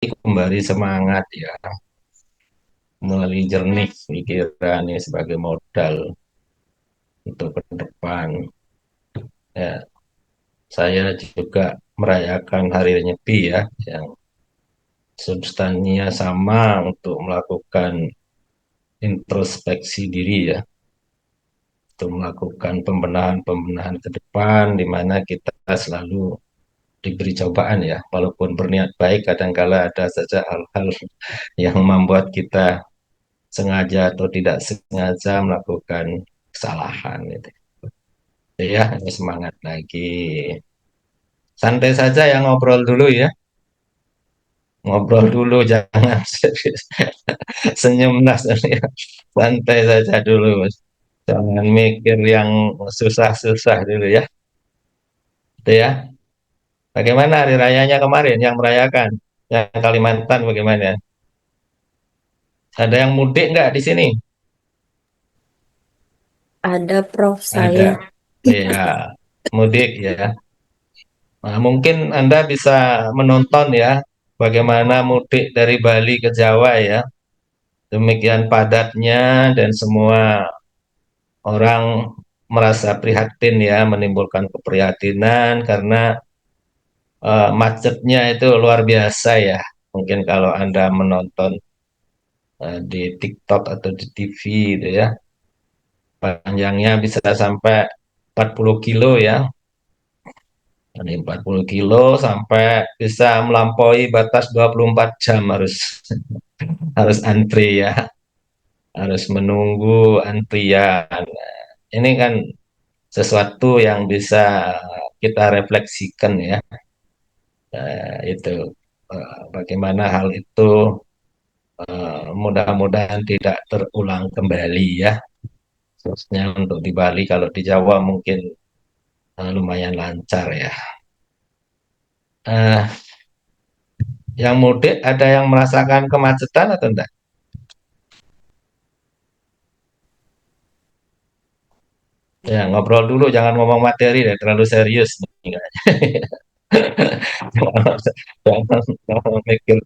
kembali semangat ya, kembali jernih pikiran ini sebagai modal untuk ke depan. Ya, saya juga merayakan Hari Nyepi ya, yang substansinya sama untuk melakukan introspeksi diri ya, untuk melakukan pembenahan-pembenahan ke depan, di mana kita selalu diberi cobaan ya, walaupun berniat baik, kadangkala ada saja hal-hal yang membuat kita sengaja atau tidak sengaja melakukan kesalahan gitu. Ya, semangat lagi. Santai saja ya, ngobrol dulu ya. Ngobrol dulu, jangan serius. Senyum nas ya. Santai saja dulu, Mas. Jangan mikir yang susah-susah dulu ya. Itu ya. Bagaimana hari rayanya kemarin yang merayakan? Yang Kalimantan bagaimana? Ada yang mudik nggak di sini? Ada Prof Ada. saya. Ya, mudik ya. Nah, mungkin Anda bisa menonton ya bagaimana mudik dari Bali ke Jawa ya. Demikian padatnya dan semua orang merasa prihatin ya, menimbulkan keprihatinan karena macetnya itu luar biasa ya. Mungkin kalau Anda menonton di TikTok atau di TV gitu ya, panjangnya bisa sampai 40 kilo ya. Ini 40 kilo sampai bisa melampaui batas 24 jam harus harus antri ya, harus menunggu antrian. Ini kan sesuatu yang bisa kita refleksikan ya, itu bagaimana hal itu mudah-mudahan tidak terulang kembali ya, khususnya untuk di Bali. Kalau di Jawa mungkin lumayan lancar ya. Eh, yang mudik ada yang merasakan kemacetan atau enggak? Ya, ngobrol dulu, jangan ngomong materi deh, terlalu serius. Jangan mikir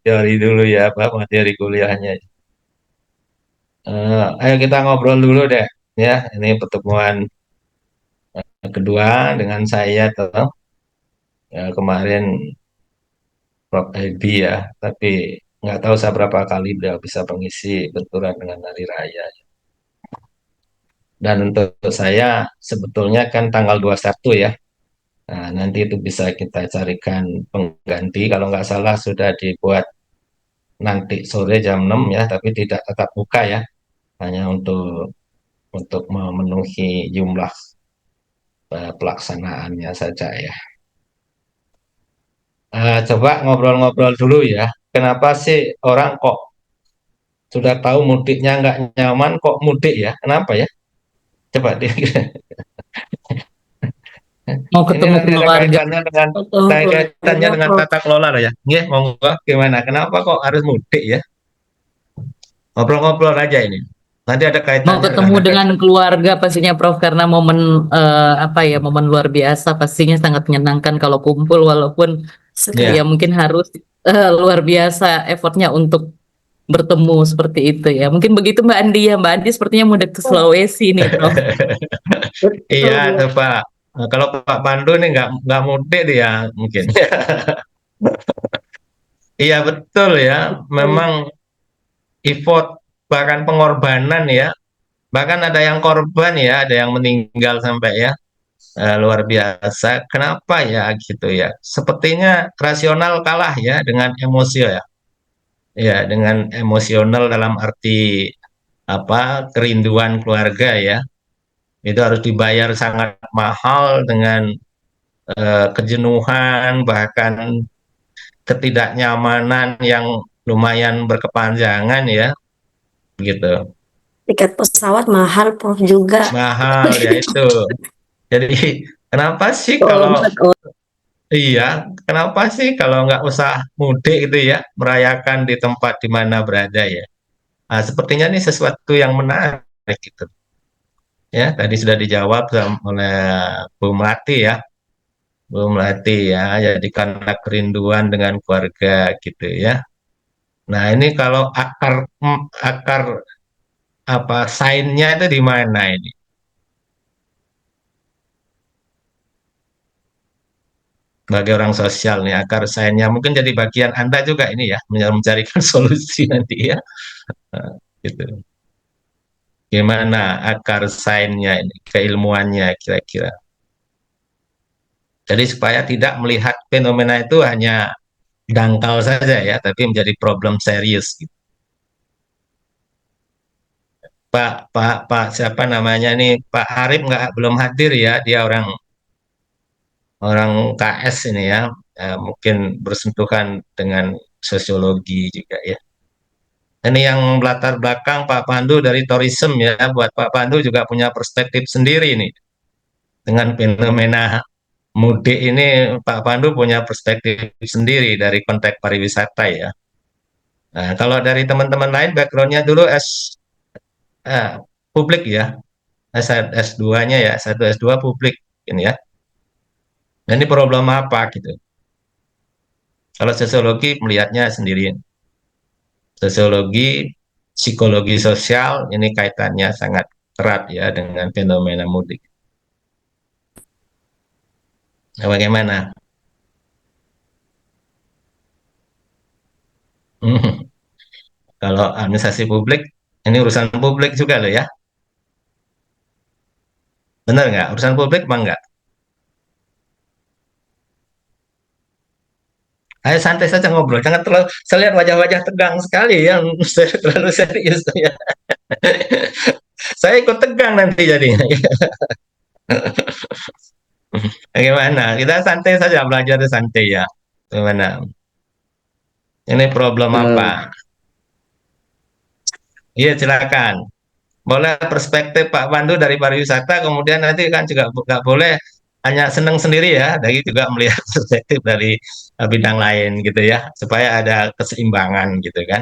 teori dulu ya, apa materi kuliahnya. Ayo kita ngobrol dulu deh, ya. Ini pertemuan kedua dengan saya tuh. Ya, kemarin Prof. Edi ya, tapi nggak tahu saya berapa kali beliau bisa mengisi benturan dengan hari raya. Dan untuk saya sebetulnya kan tanggal 21 ya. Nah, nanti itu bisa kita carikan pengganti. Kalau nggak salah sudah dibuat nanti sore jam 6 ya, tapi tidak tetap buka ya. Hanya untuk memenuhi jumlah pelaksanaannya saja ya. Coba ngobrol-ngobrol dulu ya. Kenapa sih orang kok sudah tahu mudiknya nggak nyaman kok mudik ya? Kenapa ya? Coba deh. Mau Ini ketemu nanti ada keluarga kaitannya dengan atau kaitannya keluarga, dengan Prof. tata kelola lah ya. Nggih, monggo gimana? Kenapa kok harus mudik ya? Ngobrol-ngobrol aja ini. Nanti ada Mau kaitannya dengan ketemu harga dengan diri. keluarga pastinya Prof karena momen apa ya momen luar biasa pastinya sangat menyenangkan kalau kumpul walaupun ya Ya. mungkin harus luar biasa effortnya untuk bertemu seperti itu ya. Mungkin begitu Mbak Andi ya. Mbak Andi sepertinya mau ke Sulawesi nih Prof. Iya, Betul. tuh Pak. Kalau Pak Pandu nih nggak mudik dia mungkin. Iya betul ya. Betul. Memang effort bahkan pengorbanan ya. Bahkan ada yang korban ya, ada yang meninggal sampai ya. Luar biasa. Kenapa ya gitu ya? Sepertinya rasional kalah ya dengan emosi ya. Ya, dengan emosional dalam arti apa kerinduan keluarga ya. Itu harus dibayar sangat mahal dengan kejenuhan bahkan ketidaknyamanan yang lumayan berkepanjangan ya gitu. Tiket pesawat mahal Prof juga. Mahal ya itu. Jadi kenapa sih Kalau kalau buat iya, kenapa sih kalau nggak usah mudik gitu ya, merayakan di tempat di mana berada ya. Nah, sepertinya ini sesuatu yang menarik gitu. Ya, tadi sudah dijawab oleh Bu Melati ya. belum latih ya, jadi karena kerinduan dengan keluarga gitu ya. Nah, ini kalau akar apa sainnya itu di mana ini? Bagi orang sosial nih, akar sainnya mungkin jadi bagian Anda juga ini ya, mencarikan solusi nanti ya. Nah, gitu. Gimana akar sainnya ini, keilmuannya kira-kira. Jadi supaya tidak melihat fenomena itu hanya dangkal saja ya, tapi menjadi problem serius gitu. Pak, siapa namanya nih? Pak Arif nggak belum hadir ya, dia orang orang KS ini ya, mungkin bersentuhan dengan sosiologi juga ya. Ini yang latar belakang Pak Pandu dari tourism ya, buat Pak Pandu juga punya perspektif sendiri nih dengan fenomena mudik ini. Pak Pandu punya perspektif sendiri dari konteks pariwisata ya. Nah, kalau dari teman-teman lain backgroundnya dulu eh, publik ya, S2-nya ya, satu S2 publik ini ya. Dan ini problem apa gitu. Kalau sosiologi melihatnya sendiri. Sosiologi, psikologi sosial ini kaitannya sangat erat ya dengan fenomena mudik. Nah, bagaimana? Kalau administrasi publik, ini urusan publik juga loh ya. Benar nggak? Urusan publik apa enggak? Ayo santai saja ngobrol. Jangan terlalu, saya lihat wajah-wajah tegang sekali ya. Terlalu serius ya. Saya ikut tegang nanti jadinya. Bagaimana? Kita santai saja, belajar itu santai ya. Gimana? Ini problem apa? Eh, Iya, silakan. Boleh perspektif Pak Pandu dari pariwisata, kemudian nanti kan juga nggak boleh hanya senang sendiri ya, dari juga melihat perspektif dari bidang lain gitu ya, supaya ada keseimbangan gitu kan.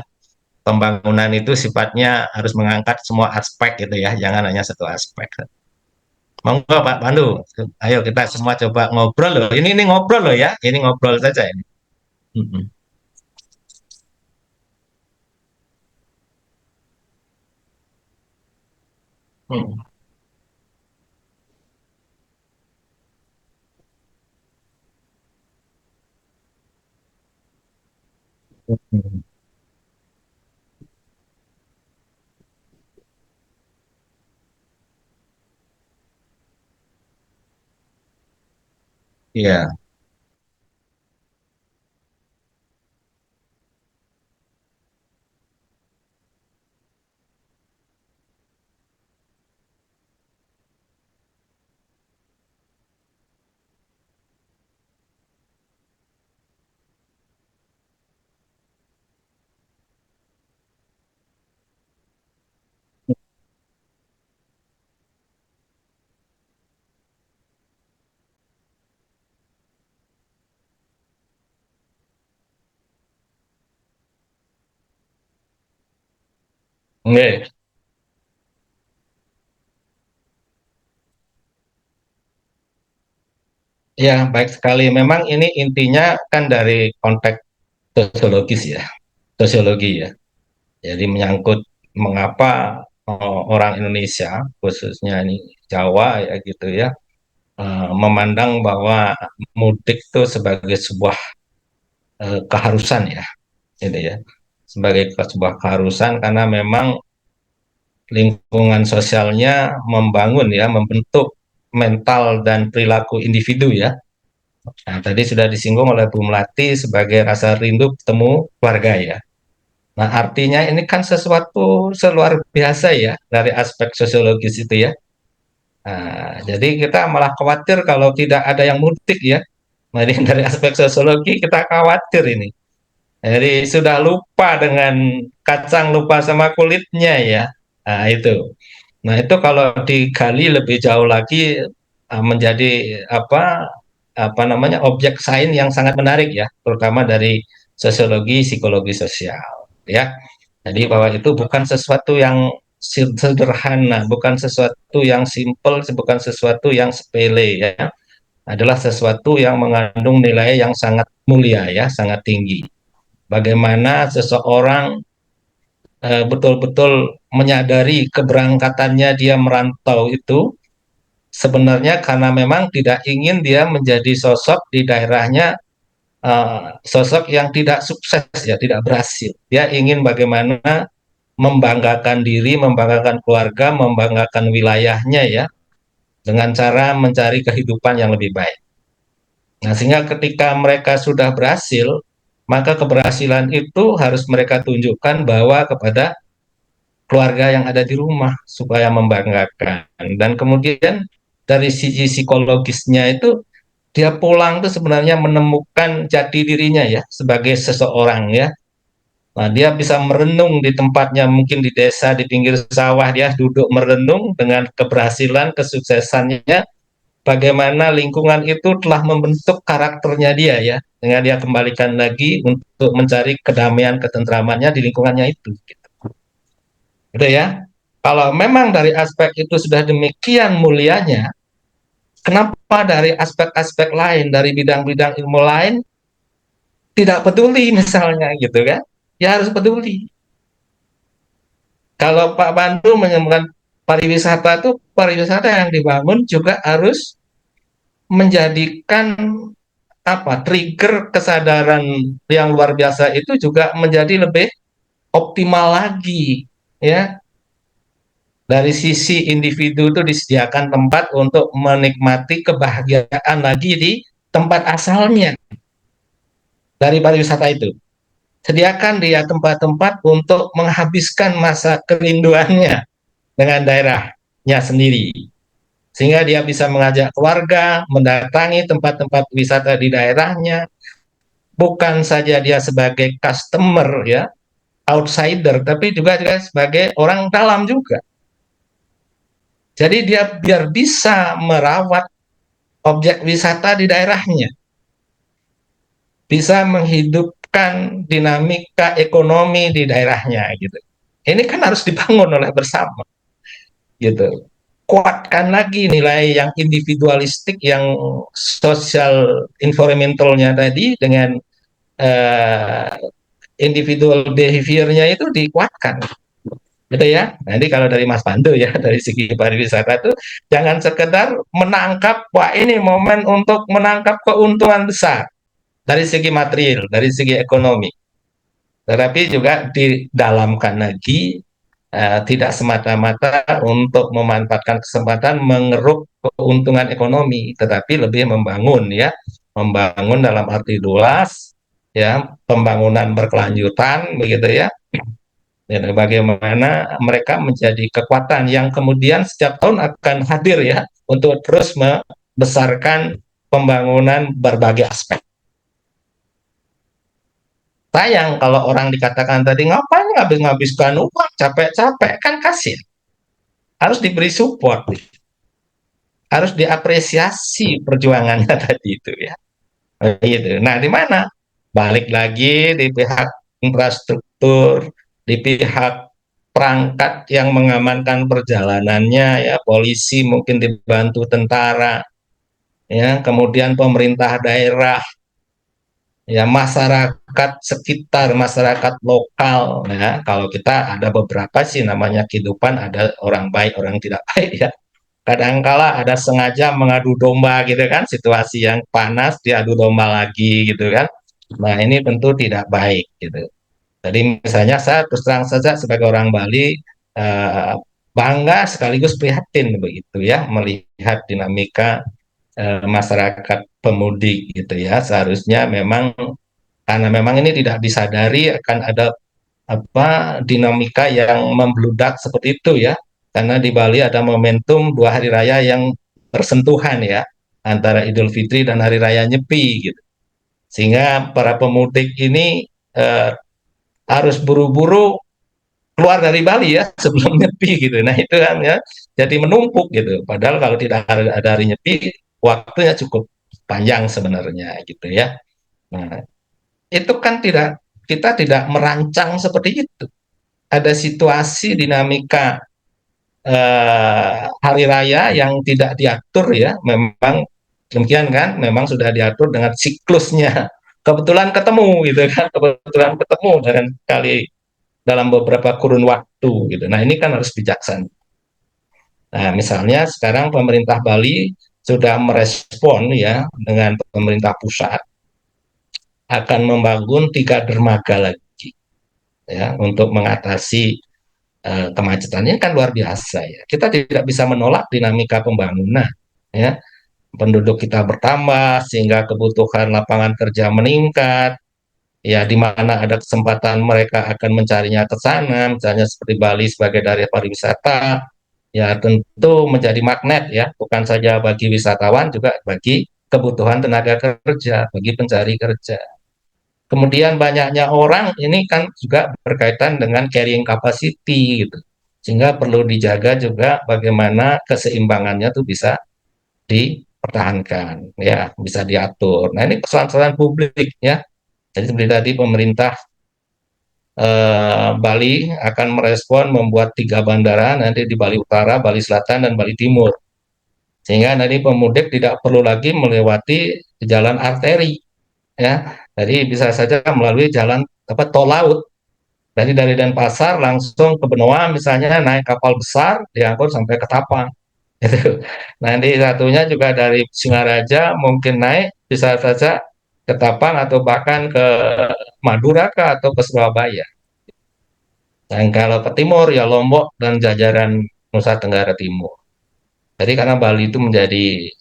Pembangunan itu sifatnya harus mengangkat semua aspek gitu ya, jangan hanya satu aspek. Monggo Pak Pandu, ayo kita semua coba ngobrol loh. Ini ngobrol loh ya, ini ngobrol saja ini. Mm-mm. Mm. Mm. Iya. Oke. Ya, baik sekali. Memang ini intinya kan dari konteks sosiologis ya, sosiologi ya. Jadi menyangkut mengapa orang Indonesia, khususnya ini Jawa ya gitu ya, memandang bahwa mudik itu sebagai sebuah keharusan ya, gitu ya, sebagai sebuah keharusan karena memang lingkungan sosialnya membangun ya, membentuk mental dan perilaku individu ya. Nah, tadi sudah disinggung oleh Bu Melati sebagai rasa rindu ketemu keluarga ya. Nah, artinya ini kan sesuatu seluar biasa ya dari aspek sosiologis itu ya. Nah, jadi kita malah khawatir kalau tidak ada yang mudik ya. Nah, ini dari aspek sosiologi kita khawatir ini. Jadi sudah lupa dengan kacang, lupa sama kulitnya ya. Nah, itu. Nah, itu kalau digali lebih jauh lagi menjadi apa namanya objek sains yang sangat menarik ya, terutama dari sosiologi, psikologi sosial ya. Jadi bahwa itu bukan sesuatu yang sederhana, bukan sesuatu yang simple, bukan sesuatu yang sepele ya. adalah sesuatu yang mengandung nilai yang sangat mulia ya, sangat tinggi. Bagaimana seseorang betul-betul menyadari keberangkatannya dia merantau itu sebenarnya karena memang tidak ingin dia menjadi sosok di daerahnya, sosok yang tidak sukses ya, tidak berhasil. Dia ingin bagaimana membanggakan diri, membanggakan keluarga, membanggakan wilayahnya ya, dengan cara mencari kehidupan yang lebih baik. Nah, sehingga ketika mereka sudah berhasil, maka keberhasilan itu harus mereka tunjukkan bahwa kepada keluarga yang ada di rumah supaya membanggakan. Dan kemudian dari sisi psikologisnya itu dia pulang tuh sebenarnya menemukan jati dirinya ya sebagai seseorang ya. Nah, dia bisa merenung di tempatnya, mungkin di desa, di pinggir sawah, dia duduk merenung dengan keberhasilan, kesuksesannya, bagaimana lingkungan itu telah membentuk karakternya dia ya, dengan dia kembalikan lagi untuk mencari kedamaian, ketentramannya di lingkungannya itu. Gitu ya. Kalau memang dari aspek itu sudah demikian mulianya, kenapa dari aspek-aspek lain, dari bidang-bidang ilmu lain, tidak peduli misalnya gitu kan? Ya harus peduli. Kalau Pak Pandu menyebutkan pariwisata itu, pariwisata yang dibangun juga harus menjadikan apa trigger kesadaran yang luar biasa itu juga menjadi lebih optimal lagi ya, dari sisi individu itu disediakan tempat untuk menikmati kebahagiaan lagi di tempat asalnya dari pariwisata itu. Sediakan dia tempat-tempat untuk menghabiskan masa kerinduannya dengan daerahnya sendiri. Sehingga dia bisa mengajak keluarga mendatangi tempat-tempat wisata di daerahnya, bukan saja dia sebagai customer ya, outsider, tapi juga sebagai orang dalam juga. Jadi dia biar bisa merawat objek wisata di daerahnya, bisa menghidupkan dinamika ekonomi di daerahnya gitu. Ini kan harus dibangun oleh bersama gitu. Kuatkan lagi nilai yang individualistik, yang social environmentalnya tadi dengan uh, individual behaviornya itu dikuatkan gitu ya. Nanti kalau dari Mas Pandu ya dari segi pariwisata itu jangan sekedar menangkap wah ini momen untuk menangkap keuntungan besar dari segi material, dari segi ekonomi, tetapi juga didalamkan lagi, tidak semata-mata untuk memanfaatkan kesempatan mengeruk keuntungan ekonomi, tetapi lebih membangun ya, membangun dalam arti luas ya, pembangunan berkelanjutan begitu ya. Ya, bagaimana mereka menjadi kekuatan yang kemudian setiap tahun akan hadir ya untuk terus membesarkan pembangunan berbagai aspek. Sayang kalau orang dikatakan tadi ngapain ngabis-ngabiskan uang capek-capek kan kasihan. Harus diberi support, harus diapresiasi perjuangannya tadi itu ya. Gitu. Nah, di mana? Balik lagi di pihak infrastruktur, di pihak perangkat yang mengamankan perjalanannya ya, polisi mungkin dibantu tentara, ya, kemudian pemerintah daerah, ya masyarakat sekitar, masyarakat lokal. Ya, kalau kita ada beberapa sih namanya kehidupan, ada orang baik, orang tidak baik ya. Kadangkala ada sengaja mengadu domba gitu kan, situasi yang panas diadu domba lagi gitu kan. Nah, ini tentu tidak baik gitu. Jadi misalnya saya terus terang saja sebagai orang Bali, eh, bangga sekaligus prihatin begitu ya melihat dinamika masyarakat pemudik gitu ya. Seharusnya memang karena memang ini tidak disadari akan ada apa dinamika yang membludak seperti itu ya. Karena di Bali ada momentum 2 hari raya yang bersentuhan ya antara Idul Fitri dan Hari Raya Nyepi gitu. Sehingga para pemudik ini harus buru-buru keluar dari Bali ya sebelum Nyepi gitu. Nah itu kan ya jadi menumpuk gitu. Padahal kalau tidak ada hari Nyepi waktunya cukup panjang sebenarnya gitu ya. Nah itu kan tidak kita tidak merancang seperti itu. Ada situasi dinamika hari raya yang tidak diatur ya, memang Demikian kan, memang sudah diatur dengan siklusnya. Kebetulan ketemu gitu kan, kebetulan ketemu dengan kali dalam beberapa kurun waktu gitu. Nah ini kan harus bijaksana. Nah misalnya sekarang pemerintah Bali sudah merespon ya dengan pemerintah pusat akan membangun 3 dermaga lagi ya untuk mengatasi kemacetannya kan luar biasa ya. Kita tidak bisa menolak dinamika pembangunan ya. Penduduk kita bertambah sehingga kebutuhan lapangan kerja meningkat. Ya, di mana ada kesempatan mereka akan mencarinya ke sana, misalnya seperti Bali sebagai daerah pariwisata, ya tentu menjadi magnet ya, bukan saja bagi wisatawan juga bagi kebutuhan tenaga kerja, bagi pencari kerja. Kemudian banyaknya orang ini kan juga berkaitan dengan carrying capacity gitu. Sehingga perlu dijaga juga bagaimana keseimbangannya tuh bisa dipertahankan, ya, bisa diatur. Nah, ini persoalan-persoalan publik ya. Jadi seperti tadi pemerintah Bali akan merespon membuat 3 bandara nanti di Bali Utara, Bali Selatan, dan Bali Timur. Sehingga nanti pemudik tidak perlu lagi melewati jalan arteri, ya. Jadi bisa saja melalui jalan apa tol laut. Jadi dari Denpasar langsung ke Benoa misalnya naik kapal besar diangkut sampai ke Tapang. Gitu. Nanti satunya juga dari Singaraja mungkin naik bisa saja ke Tapang atau bahkan ke Madura atau ke Surabaya. Dan kalau ke timur ya Lombok dan jajaran Nusa Tenggara Timur. Jadi karena Bali itu menjadi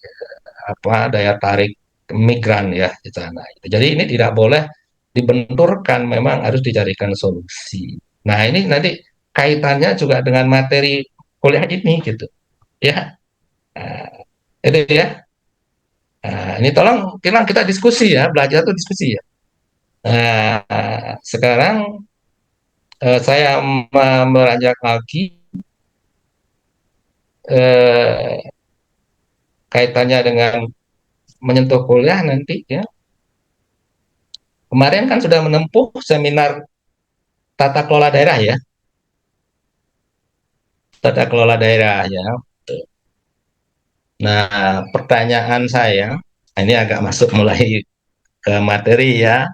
apa daya tarik migran ya di sana. Jadi ini tidak boleh dibenturkan, memang harus dicarikan solusi. Nah ini nanti kaitannya juga dengan materi kuliah ini gitu, ya. Nah, itu ya. Nah, ini tolong kita diskusi ya, belajar tuh diskusi ya. Nah, sekarang saya beranjak lagi eh, kaitannya dengan menyentuh kuliah nanti ya. Kemarin kan sudah menempuh seminar tata kelola daerah ya, tata kelola daerah ya. Nah, pertanyaan saya, ini agak masuk mulai ke materi ya.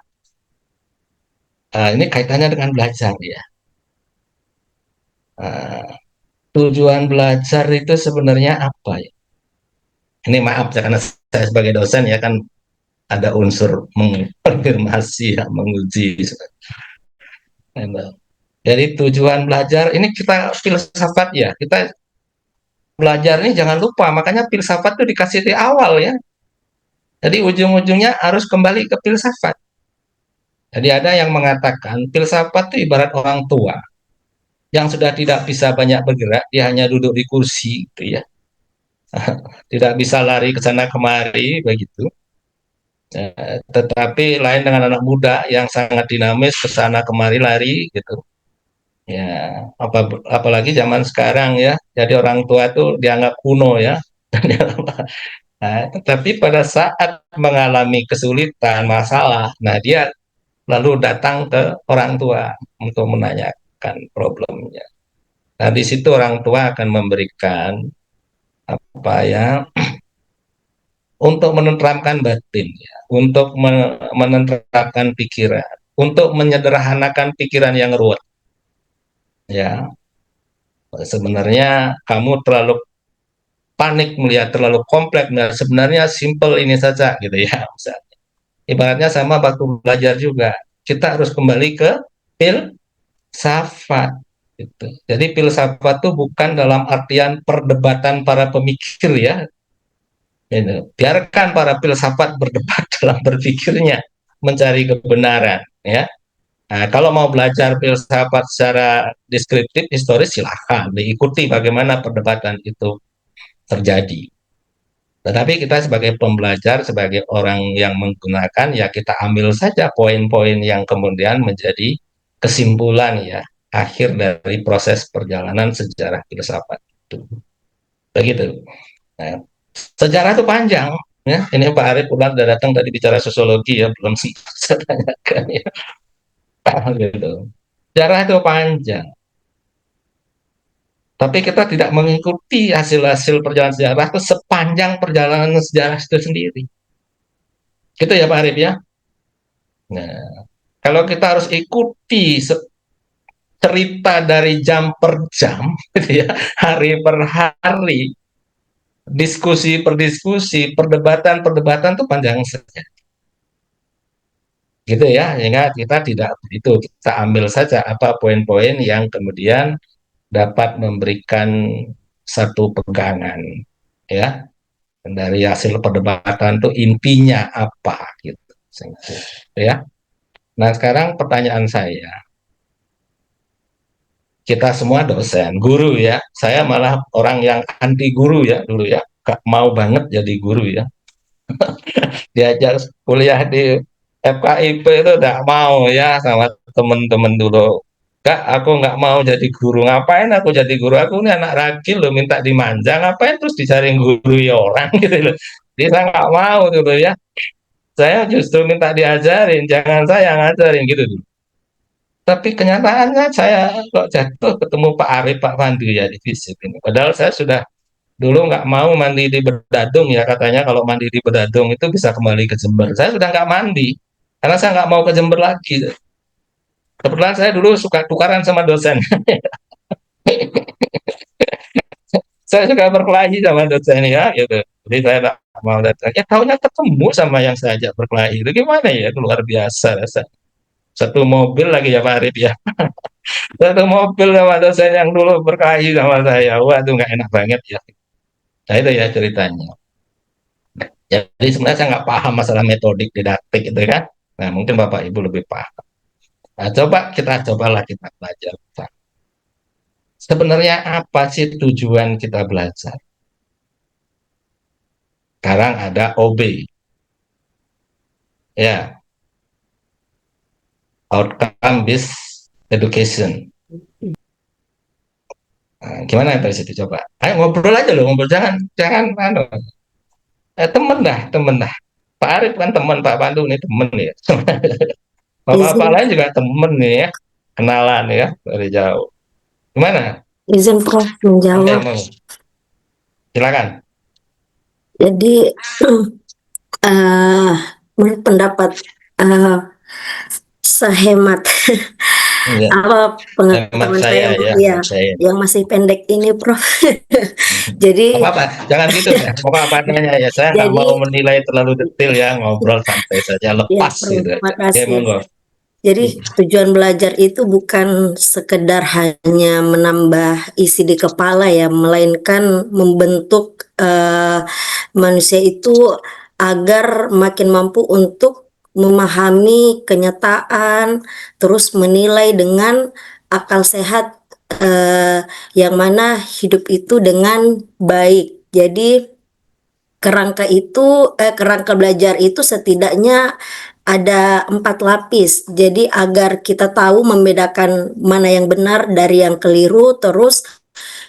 Ini kaitannya dengan belajar ya. Uh, Tujuan belajar itu sebenarnya apa ya? Ini maaf ya, karena saya sebagai dosen ya kan ada unsur mengkonfirmasi ya, menguji. Jadi tujuan belajar ini kita filsafat ya. Kita belajar ini jangan lupa, makanya filsafat itu dikasih di awal ya. Jadi ujung-ujungnya harus kembali ke filsafat. Jadi ada yang mengatakan filsafat itu ibarat orang tua yang sudah tidak bisa banyak bergerak, dia hanya duduk di kursi gitu ya. Tidak bisa lari ke sana kemari begitu. Tetapi lain dengan anak muda yang sangat dinamis ke sana kemari lari gitu. Ya, apalagi zaman sekarang ya. Jadi orang tua itu dianggap kuno ya. Nah, tetapi pada saat mengalami kesulitan, masalah, nah dia lalu datang ke orang tua untuk menanyakan problemnya. Nah, di situ orang tua akan memberikan apa ya untuk menenteramkan batin, ya, untuk menenteramkan pikiran, untuk menyederhanakan pikiran yang ruwet. Ya, sebenarnya kamu terlalu panik melihat terlalu kompleks. Nah, sebenarnya simple ini saja gitu ya. Misalnya. Ibaratnya sama waktu belajar juga. Kita harus kembali ke filsafat. Gitu. Jadi filsafat itu bukan dalam artian perdebatan para pemikir ya. Gitu. Biarkan para filsafat berdebat dalam berpikirnya, mencari kebenaran ya. Nah, kalau mau belajar filsafat secara deskriptif historis silahkan diikuti bagaimana perdebatan itu terjadi. Tetapi kita sebagai pembelajar, sebagai orang yang menggunakan, ya kita ambil saja poin-poin yang kemudian menjadi kesimpulan ya, akhir dari proses perjalanan sejarah filsafat itu. Begitu. Nah, sejarah itu panjang. Ya, ini Pak Arief ulang sudah datang tadi bicara sosiologi ya, belum sih saya tanyakan ya. Gitu. Sejarah itu panjang. Tapi kita tidak mengikuti hasil-hasil perjalanan sejarah itu sepanjang perjalanan sejarah itu sendiri. Gitu ya Pak Arif ya. Nah, kalau kita harus ikuti cerita dari jam per jam, gitu ya, hari per hari, diskusi per diskusi, perdebatan tuh panjang saja. Gitu ya, sehingga kita tidak begitu. Kita ambil saja apa poin-poin yang kemudian dapat memberikan satu pegangan, ya, dari hasil perdebatan tuh intinya apa, gitu. Ya. Nah, sekarang pertanyaan saya, kita semua dosen, guru ya. Saya malah orang yang anti guru ya dulu ya. Gak mau banget jadi guru ya. Diajar kuliah di FKIP itu gak mau ya sama temen-temen dulu. Kak, aku nggak mau jadi guru. Ngapain aku jadi guru? Aku ini anak ragil loh, minta dimanja. Ngapain terus dicari guru ya orang gitu loh. Jadi saya nggak mau gitu ya. Saya justru minta diajarin, jangan saya ngajarin gitu. Tapi kenyataannya saya kok jatuh ketemu Pak Arif, Pak Pandu ya di FISIP ini. Padahal saya sudah dulu nggak mau mandi di Bedadung ya, katanya kalau mandi di Bedadung itu bisa kembali ke Jember. Saya sudah nggak mandi karena saya nggak mau ke Jember lagi. Kebetulan saya dulu suka tukaran sama dosen. Saya suka berkelahi sama dosen ya gitu. Jadi saya nggak mau datang. Ya tahunya ketemu sama yang saya ajak berkelahi. Itu gimana ya? Itu luar biasa. Satu mobil lagi ya Pak Arif ya. Satu mobil sama dosen yang dulu berkelahi sama saya. Wah itu nggak enak banget ya. Nah itu ya ceritanya. Jadi sebenarnya saya nggak paham masalah metodik didaktik itu kan. Nah mungkin Bapak Ibu lebih paham. Nah coba cobalah kita belajar. Sebenarnya apa sih tujuan kita belajar? Sekarang ada OB, ya, outcome based education. Nah, gimana dari situ coba? Ayo ngobrol aja loh, ngobrol jangan jangan temen dah. Pak Arif kan teman, Pak Pandu nih temen ya. Bapak-bapak Izin, lain juga temen nih ya, kenalan ya dari jauh. Gimana? izin Prof Oke, menjawab. mau silakan. Jadi, eh menurut pendapat eh, sehemat Ya, apa hemat pengetahuan saya, saya ya, ya, hemat saya. yang masih pendek ini, Prof. Jadi, Apa-apa, jangan gitu ya. Apa-apa nanya ya, saya nggak jadi mau menilai terlalu detail ya, ngobrol santai saja, ya, lepas Prof, gitu aja. Oke, makasih. monggo. Jadi tujuan belajar itu bukan sekedar hanya menambah isi di kepala ya, melainkan membentuk manusia itu agar makin mampu untuk memahami kenyataan, terus menilai dengan akal sehat yang mana hidup itu dengan baik. Jadi kerangka belajar itu setidaknya ada 4 lapis. Jadi agar kita tahu membedakan mana yang benar dari yang keliru. Terus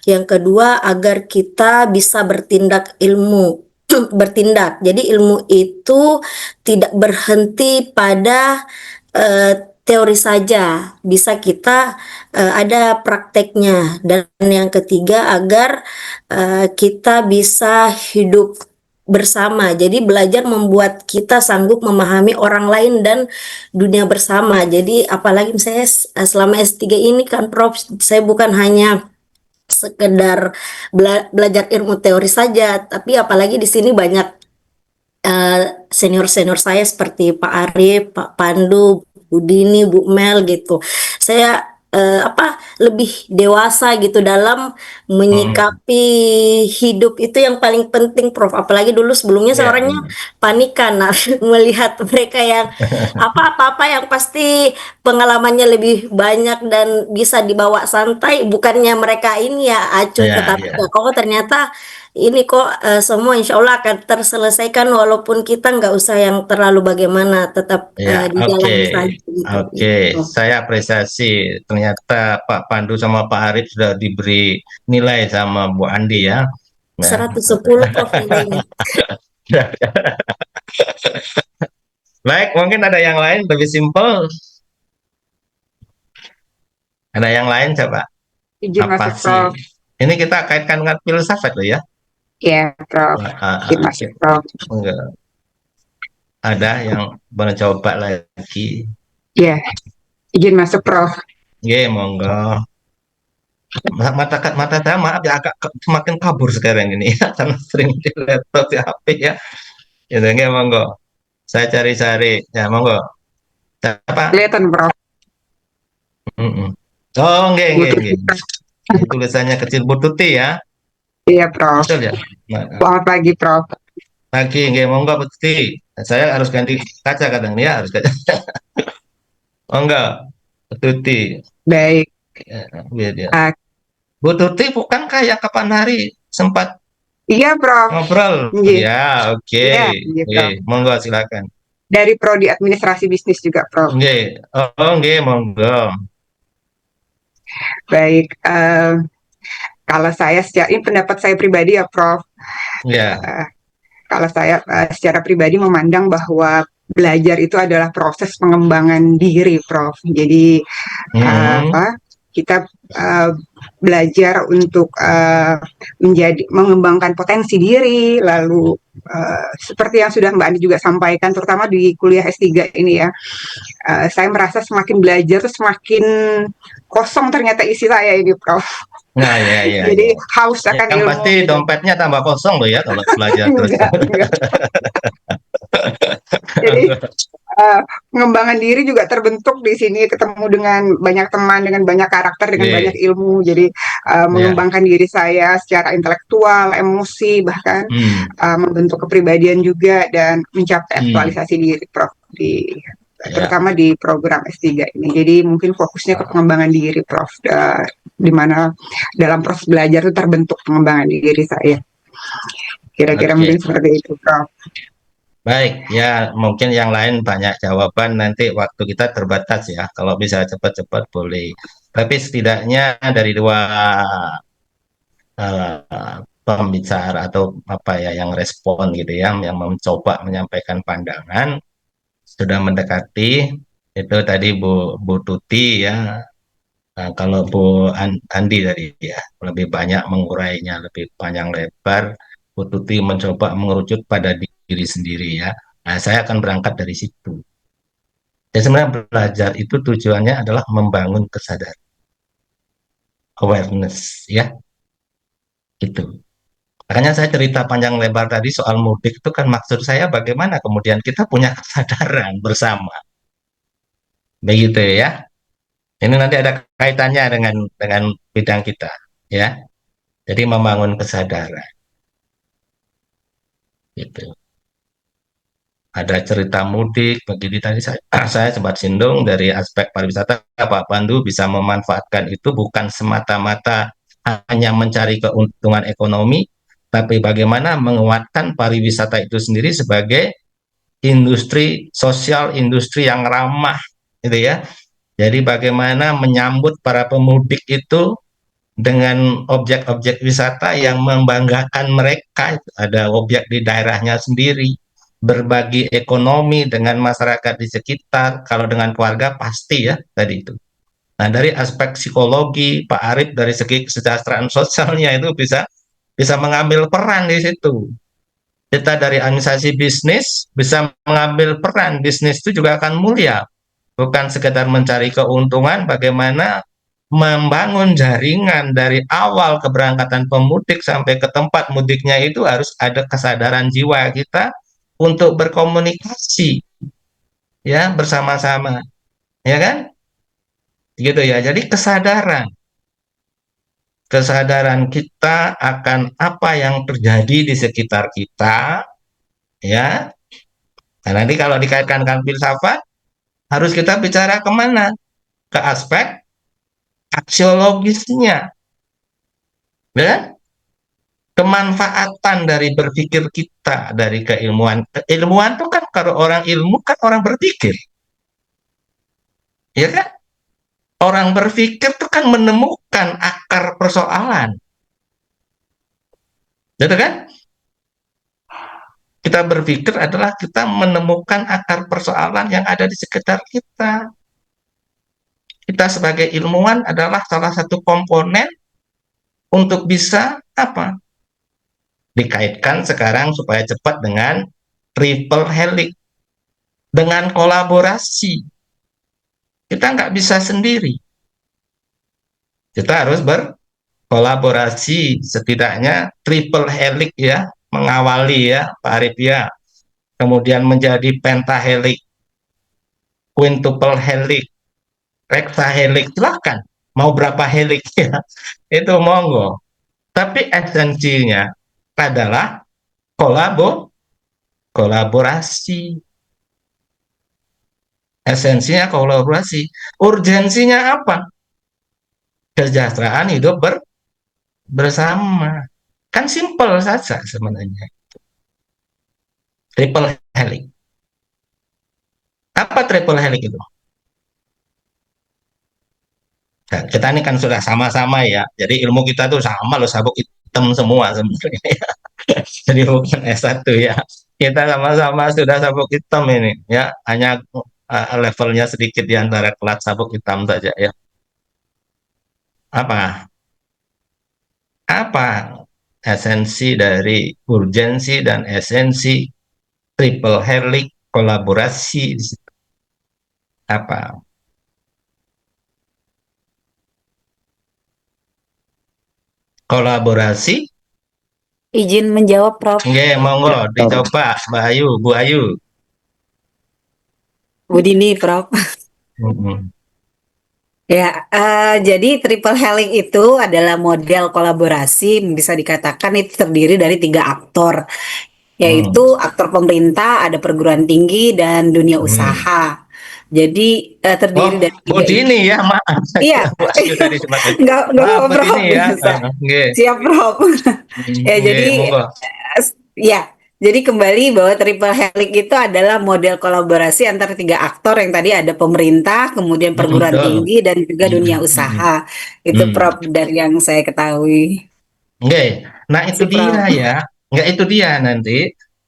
yang kedua agar kita bisa bertindak ilmu. Bertindak. Jadi ilmu itu tidak berhenti pada teori saja, bisa kita ada prakteknya. Dan yang ketiga agar kita bisa hidup bersama. Jadi belajar membuat kita sanggup memahami orang lain dan dunia bersama. Jadi apalagi saya selama S3 ini kan Prof, saya bukan hanya sekedar belajar ilmu teori saja, tapi apalagi di sini banyak senior-senior saya seperti Pak Arif, Pak Pandu, Bu Dini, Bu Mel gitu. Saya lebih dewasa gitu dalam Hmm, menyikapi hidup itu yang paling penting, Prof. Apalagi dulu sebelumnya saya ya orangnya benar. panikan, nah, melihat mereka yang apa-apa yang pasti pengalamannya lebih banyak dan bisa dibawa santai. Bukannya mereka ini ya acuh, Ya, tetapi ya, ya kok ternyata ini kok semua insya Allah akan terselesaikan walaupun kita nggak usah yang terlalu bagaimana, tetap ya. Oke, dijalani saja gitu. oke. Itu Saya apresiasi. Ternyata Pak Pandu sama Pak Arif sudah diberi nilai sama Bu Andi ya. Ya. 110 Prof nilainya. Baik, mungkin ada yang lain lebih simpel. Ada yang lain coba. Izin Apa masuk sih? Prof. Ini kita kaitkan dengan filsafat loh ya. Ya, Prof. Izin masuk, Prof. Enggak ada yang mencoba lagi. Ya, izin masuk, Prof. Nggih, monggo. Mata saya maaf ya agak semakin kabur sekarang ini ya karena sering di laptop di HP ya. Ya, nggih, monggo. Saya cari-cari. Ya, monggo. Siapa? Kelihatan, Prof. Mm-mm. Oh, nggih, Bu nggih, nggih. Tuti. Ini tulisannya kecil Bu Tuti ya. Iya, Prof. Betul ya? Nah, Selamat pagi, Prof. pagi, nggih, monggo Bu Tuti. Saya harus ganti kaca kadang ya, harus kaca. Monggo, Bu Tuti. Baik. Ya, biar dia. Ah, Bu Tuti bukankah yang kapan hari sempat iya, Prof. ngobrol? Iya, Ya, oke. iya, iya, Oke, Prof. monggo silakan. Dari Prodi Administrasi Bisnis juga, Prof. Nggih. Oh, nggih, monggo. Baik. Kalau saya ini pendapat saya pribadi ya, Prof. Ya. Eh, Kalau saya secara pribadi memandang bahwa belajar itu adalah proses pengembangan diri, Prof. Jadi Hmm. kita belajar untuk mengembangkan potensi diri, lalu seperti yang sudah Mbak Andi juga sampaikan, terutama di kuliah S3 ini ya, saya merasa semakin belajar tuh semakin kosong ternyata isi saya ini, Prof. Nah, ya. Jadi haus akan Yang ilmu pasti gitu. dompetnya tambah kosong loh ya kalau belajar terus. Enggak. Jadi pengembangan diri juga terbentuk di sini, ketemu dengan banyak teman, dengan banyak karakter, dengan Nggih. banyak ilmu. Jadi mengembangkan diri saya secara intelektual, emosi, bahkan membentuk kepribadian juga dan mencapai aktualisasi diri, Prof. Terutama di program S3 ini. Jadi mungkin fokusnya ke pengembangan diri, Prof. Di mana dalam proses belajar itu terbentuk pengembangan diri saya. Kira-kira mungkin seperti itu, Prof. Baik, ya mungkin yang lain banyak jawaban, nanti waktu kita terbatas ya. Kalau bisa cepat-cepat boleh. Tapi setidaknya dari dua pembicara atau apa ya yang respon gitu ya, yang mencoba menyampaikan pandangan sudah mendekati itu tadi Bu Tuti ya. Nah, kalau Bu Andi tadi ya lebih banyak mengurainya lebih panjang lebar. Bu Tuti mencoba mengerucut pada diri sendiri ya. Nah, saya akan berangkat dari situ. Dan sebenarnya belajar itu tujuannya adalah membangun kesadaran, awareness ya, gitu. Makanya saya cerita panjang lebar tadi soal mudik itu kan maksud saya bagaimana kemudian kita punya kesadaran bersama, begitu ya. Ini nanti ada kaitannya dengan bidang kita ya. Jadi membangun kesadaran gitu. Ada cerita mudik, begini tadi saya sempat singgung dari aspek pariwisata, Pak Pandu bisa memanfaatkan itu bukan semata-mata hanya mencari keuntungan ekonomi, tapi bagaimana menguatkan pariwisata itu sendiri sebagai industri sosial, industri yang ramah, gitu ya. Jadi bagaimana menyambut para pemudik itu dengan objek-objek wisata yang membanggakan mereka, ada objek di daerahnya sendiri, berbagi ekonomi dengan masyarakat di sekitar, kalau dengan keluarga pasti ya tadi itu. Nah dari aspek psikologi Pak Arief dari segi kesejahteraan sosialnya itu bisa mengambil peran di situ. Kita dari administrasi bisnis bisa mengambil peran, bisnis itu juga akan mulia, bukan sekedar mencari keuntungan, bagaimana membangun jaringan dari awal keberangkatan pemudik sampai ke tempat mudiknya itu harus ada kesadaran jiwa kita untuk berkomunikasi ya bersama-sama ya kan gitu ya. Jadi kesadaran kita akan apa yang terjadi di sekitar kita ya. Nah, nanti kalau dikaitkan dengan filsafat harus kita bicara kemana, ke aspek aksiologisnya ya, kemanfaatan dari berpikir kita, dari keilmuan. Ilmuwan itu kan kalau orang ilmu kan orang berpikir, ya kan? Orang berpikir itu kan menemukan akar persoalan, gitu kan? Kita berpikir adalah kita menemukan akar persoalan yang ada di sekitar kita. Kita sebagai ilmuwan adalah salah satu komponen untuk bisa apa? Dikaitkan sekarang supaya cepat dengan triple helix, dengan kolaborasi. Kita nggak bisa sendiri. Kita harus berkolaborasi, setidaknya triple helix ya, mengawali ya Pak Arif ya, kemudian menjadi pentahelix, quintuple helix, hexahelix, silahkan mau berapa helix ya, itu monggo. Tapi esensinya adalah kolaborasi. Esensinya kolaborasi. Urgensinya apa? Kesejahteraan hidup bersama. Kan simpel saja sebenarnya. Triple helix. Apa triple helix itu? Nah, kita ini kan sudah sama-sama ya. Jadi ilmu kita tuh sama loh, sabuk hitam semua sebenarnya. Jadi bukan S1 ya. Kita sama-sama sudah sabuk hitam ini ya. Hanya levelnya sedikit di antara kelas sabuk hitam saja ya. Apa? Apa esensi dari urgensi dan esensi triple helix kolaborasi di situ? Apa? Kolaborasi. Izin menjawab, Prof. Oke, monggo dicoba Mbak Ayu, Bu Ayu. Bu Dini, Prof. Mm-mm. Ya, jadi triple helix itu adalah model kolaborasi, bisa dikatakan itu terdiri dari 3 aktor, Mm. yaitu aktor pemerintah, ada perguruan tinggi, dan dunia Mm. usaha. Jadi terdiri Oh, dari Bu 3 itu. Dini ya, maaf. Iya, Bu Ayu tadi sebagai. nggak Maaf, apa-apa, Bu Prof. Dini ya. Bisa. Oke. Siap, Prof. Ya, Oke, jadi monggo. ya, jadi kembali bahwa triple helix itu adalah model kolaborasi antara 3 aktor yang tadi ada pemerintah, kemudian perguruan Betul. tinggi, dan juga dunia Mm, mm, usaha. Itu mm. Prof dari yang saya ketahui. Oke. Nah, itu Si dia Prof. ya. Nggak, itu dia nanti.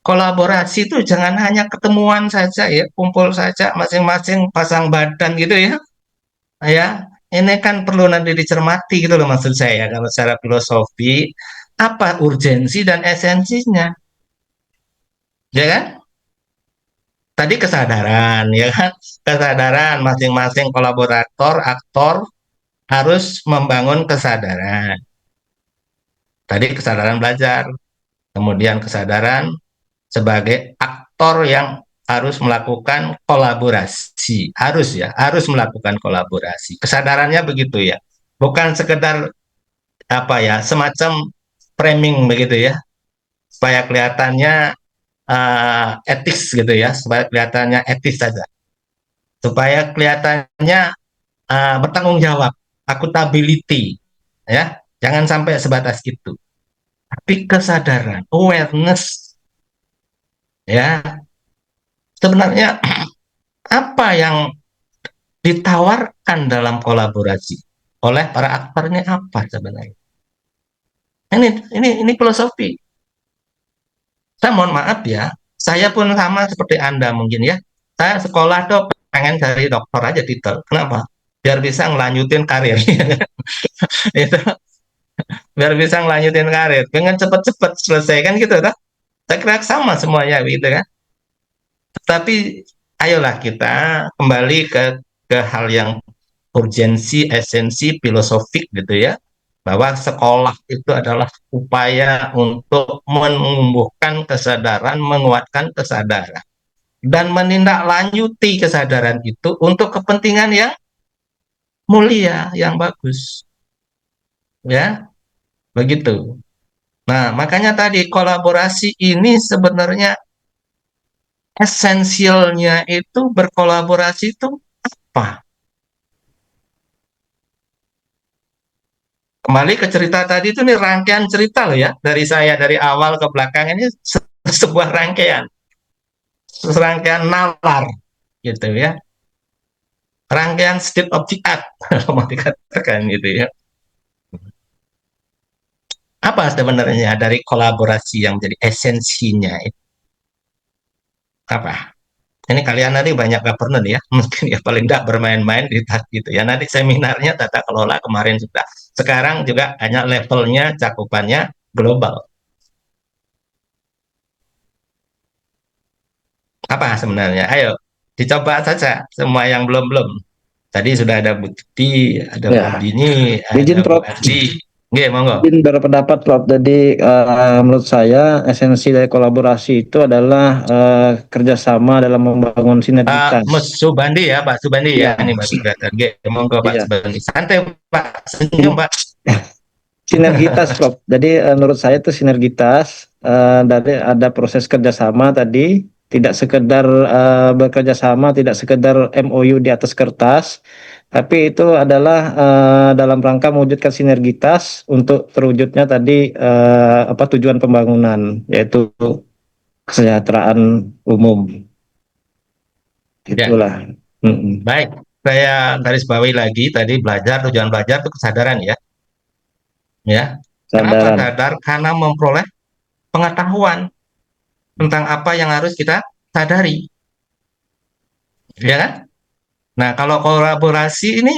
Kolaborasi itu jangan hanya ketemuan saja ya, kumpul saja masing-masing pasang badan gitu ya. Ya, ini kan perlu nanti dicermati gitu loh maksud saya kalau secara filosofi apa urgensi dan esensinya, ya kan? Tadi kesadaran, ya kan? Kesadaran masing-masing kolaborator, aktor harus membangun kesadaran. Tadi kesadaran belajar, kemudian kesadaran sebagai aktor yang harus melakukan kolaborasi, harus ya, harus melakukan kolaborasi. Kesadarannya begitu ya, bukan sekedar apa ya, semacam framing begitu ya, supaya kelihatannya etis gitu ya, supaya kelihatannya etis saja, supaya kelihatannya bertanggung jawab, accountability, ya, jangan sampai sebatas itu. Tapi kesadaran, awareness, ya, sebenarnya apa yang ditawarkan dalam kolaborasi oleh para aktor ini apa sebenarnya? Ini filosofi. Saya mohon maaf ya, saya pun sama seperti Anda mungkin ya. Saya sekolah tuh pengen cari dokter aja titel. Kenapa? Biar bisa ngelanjutin karir. Itu biar bisa ngelanjutin karir. Pengen cepet-cepet selesai kan gitu kan? Saya kira sama semuanya gitu kan. Tetapi ayolah kita kembali ke hal yang urgensi, esensi, filosofik gitu ya. Bahwa sekolah itu adalah upaya untuk menumbuhkan kesadaran, menguatkan kesadaran, dan menindaklanjuti kesadaran itu untuk kepentingan yang mulia, yang bagus. Ya, begitu. Nah, makanya tadi kolaborasi ini sebenarnya esensialnya itu berkolaborasi itu apa? Kembali ke cerita tadi itu nih rangkaian cerita loh ya dari saya dari awal ke belakang ini sebuah rangkaian, serangkaian nalar gitu ya, rangkaian state of the art kalau mau dikatakan gitu ya. Apa sebenarnya dari kolaborasi yang menjadi esensinya itu? Apa? Ini kalian nanti banyak governance ya, mungkin ya paling tidak bermain-main di gitu ya. Nanti seminarnya tata kelola kemarin sudah. Sekarang juga hanya levelnya, cakupannya global. Apa sebenarnya? Ayo, dicoba saja semua yang belum-belum. Tadi sudah ada Bu Titi, ada Bu Ya, Dini, izin ada Bu Prof. Adi. Oke, monggo. Izin berpendapat Prof. Jadi menurut saya esensi dari kolaborasi itu adalah kerjasama dalam membangun Mas sinergitas. Subandi ya, Pak Subandi ya, Ya, ini baru kelihatan. Oke, monggo Pak iya. Subandi. Santai Pak, senyum Sin- Pak. Sinergitas, Prof. Jadi menurut saya itu sinergitas dari ada proses kerjasama tadi, tidak sekedar bekerja sama, tidak sekedar MOU di atas kertas, tapi itu adalah dalam rangka mewujudkan sinergitas untuk terwujudnya tadi apa tujuan pembangunan, yaitu kesejahteraan umum. Ya, Itulah. Mm-mm. baik. Saya garis bawahi lagi tadi belajar, tujuan belajar itu kesadaran ya. Ya. Kenapa Kesadaran. sadar? Karena memperoleh pengetahuan tentang apa yang harus kita sadari. Ya kan? Nah, kalau kolaborasi ini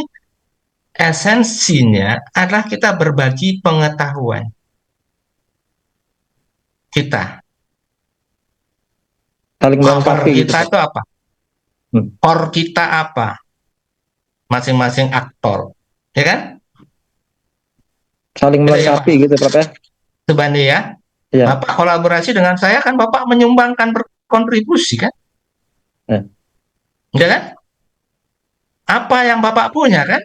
esensinya adalah kita berbagi pengetahuan kita. Saling Power melengkapi gitu, kita Pak. itu apa? Hmm. Core kita apa? Masing-masing aktor. Ya kan? Saling Itu ya Pak melengkapi gitu, Prof ya. Subandi ya. Ya. Bapak kolaborasi dengan saya kan Bapak menyumbangkan berkontribusi kan? Ya. Ya kan? Apa yang Bapak punya kan?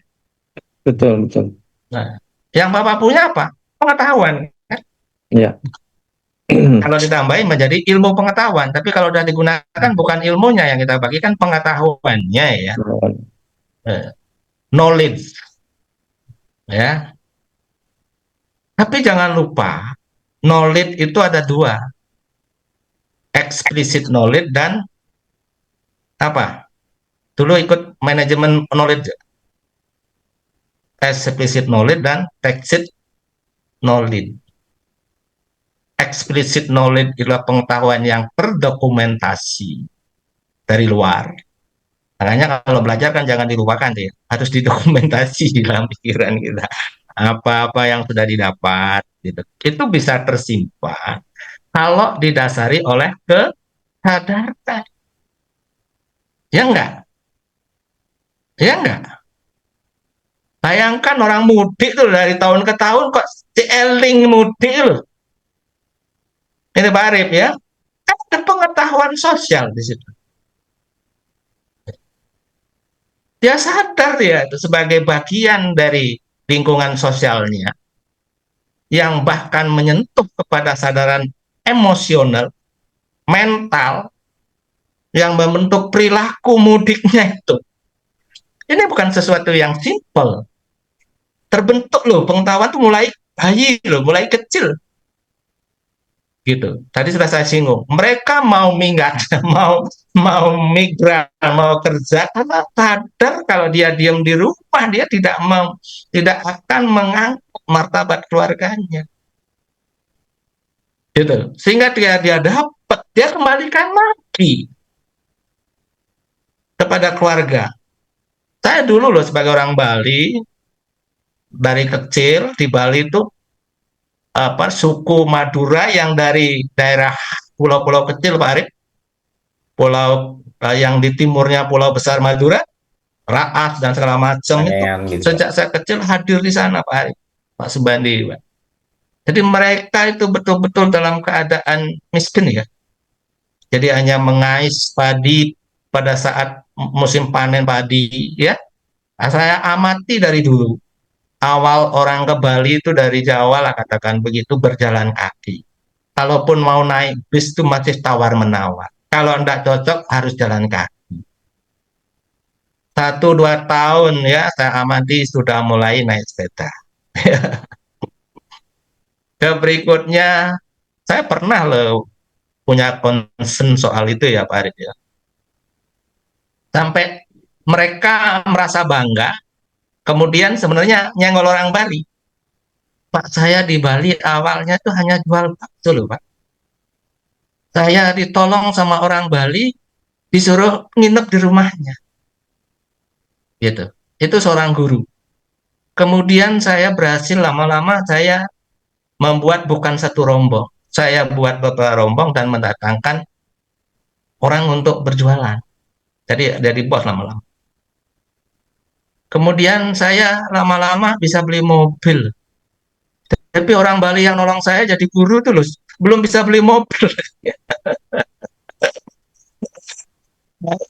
Betul, betul. Nah, yang Bapak punya apa? Pengetahuan. Kan? Ya. Kalau ditambahin menjadi ilmu pengetahuan, tapi kalau sudah digunakan bukan ilmunya yang kita bagikan, pengetahuannya ya. Knowledge ya. Tapi jangan lupa, knowledge itu ada dua, explicit knowledge dan apa? Dulu ikut manajemen knowledge, explicit knowledge dan tacit knowledge. Explicit knowledge adalah pengetahuan yang terdokumentasi dari luar. Makanya kalau belajar kan jangan dilupakan ya, harus didokumentasi di dalam pikiran kita. Apa-apa yang sudah didapat, gitu. Itu bisa tersimpan kalau didasari oleh kesadaran. Ya enggak? Ya enggak? Bayangkan orang mudik tuh dari tahun ke tahun kok eling mudik loh. Ini Pak Arif ya. Kan ada pengetahuan sosial di situ. Dia sadar ya itu sebagai bagian dari lingkungan sosialnya yang bahkan menyentuh kepada sadaran emosional, mental yang membentuk perilaku mudiknya itu. Ini bukan sesuatu yang simple. Terbentuk loh pengetahuan tuh mulai bayi loh, mulai kecil. Gitu. Tadi sudah saya singgung. Mereka mau minggat, mau migran, mau kerja karena sadar kalau dia diam di rumah dia tidak akan mengangkat martabat keluarganya. Gitu. Sehingga dia dapat, dia kembalikan lagi kepada keluarga. Saya dulu loh sebagai orang Bali, dari kecil di Bali itu apa suku Madura yang dari daerah pulau-pulau kecil Pak Arif, pulau yang di timurnya Pulau Besar Madura, Raas dan segala macam itu gitu. sejak saya kecil hadir di sana Pak Arif, Pak Subandi, Pak. Jadi mereka itu betul-betul dalam keadaan miskin ya. Jadi hanya mengais padi pada saat musim panen padi ya. Nah, saya amati dari dulu. Awal orang ke Bali itu dari Jawa lah katakan begitu berjalan kaki. Kalaupun mau naik bis itu masih tawar-menawar. Kalau tidak cocok harus jalan kaki. 1-2 tahun ya saya amati sudah mulai naik sepeda. Ke berikutnya saya pernah loh punya concern soal itu ya Pak Arif ya. Sampai mereka merasa bangga, kemudian sebenarnya nyenggol orang Bali. Pak saya di Bali awalnya tuh hanya jual bakso loh Pak. Saya ditolong sama orang Bali, disuruh nginep di rumahnya, gitu. Itu seorang guru. Kemudian saya berhasil lama-lama saya membuat bukan satu rombong, saya buat beberapa rombong dan mendatangkan orang untuk berjualan. Jadi bos lama-lama. Kemudian saya lama-lama bisa beli mobil. Tapi orang Bali yang nolong saya jadi guru tuh loh, belum bisa beli mobil.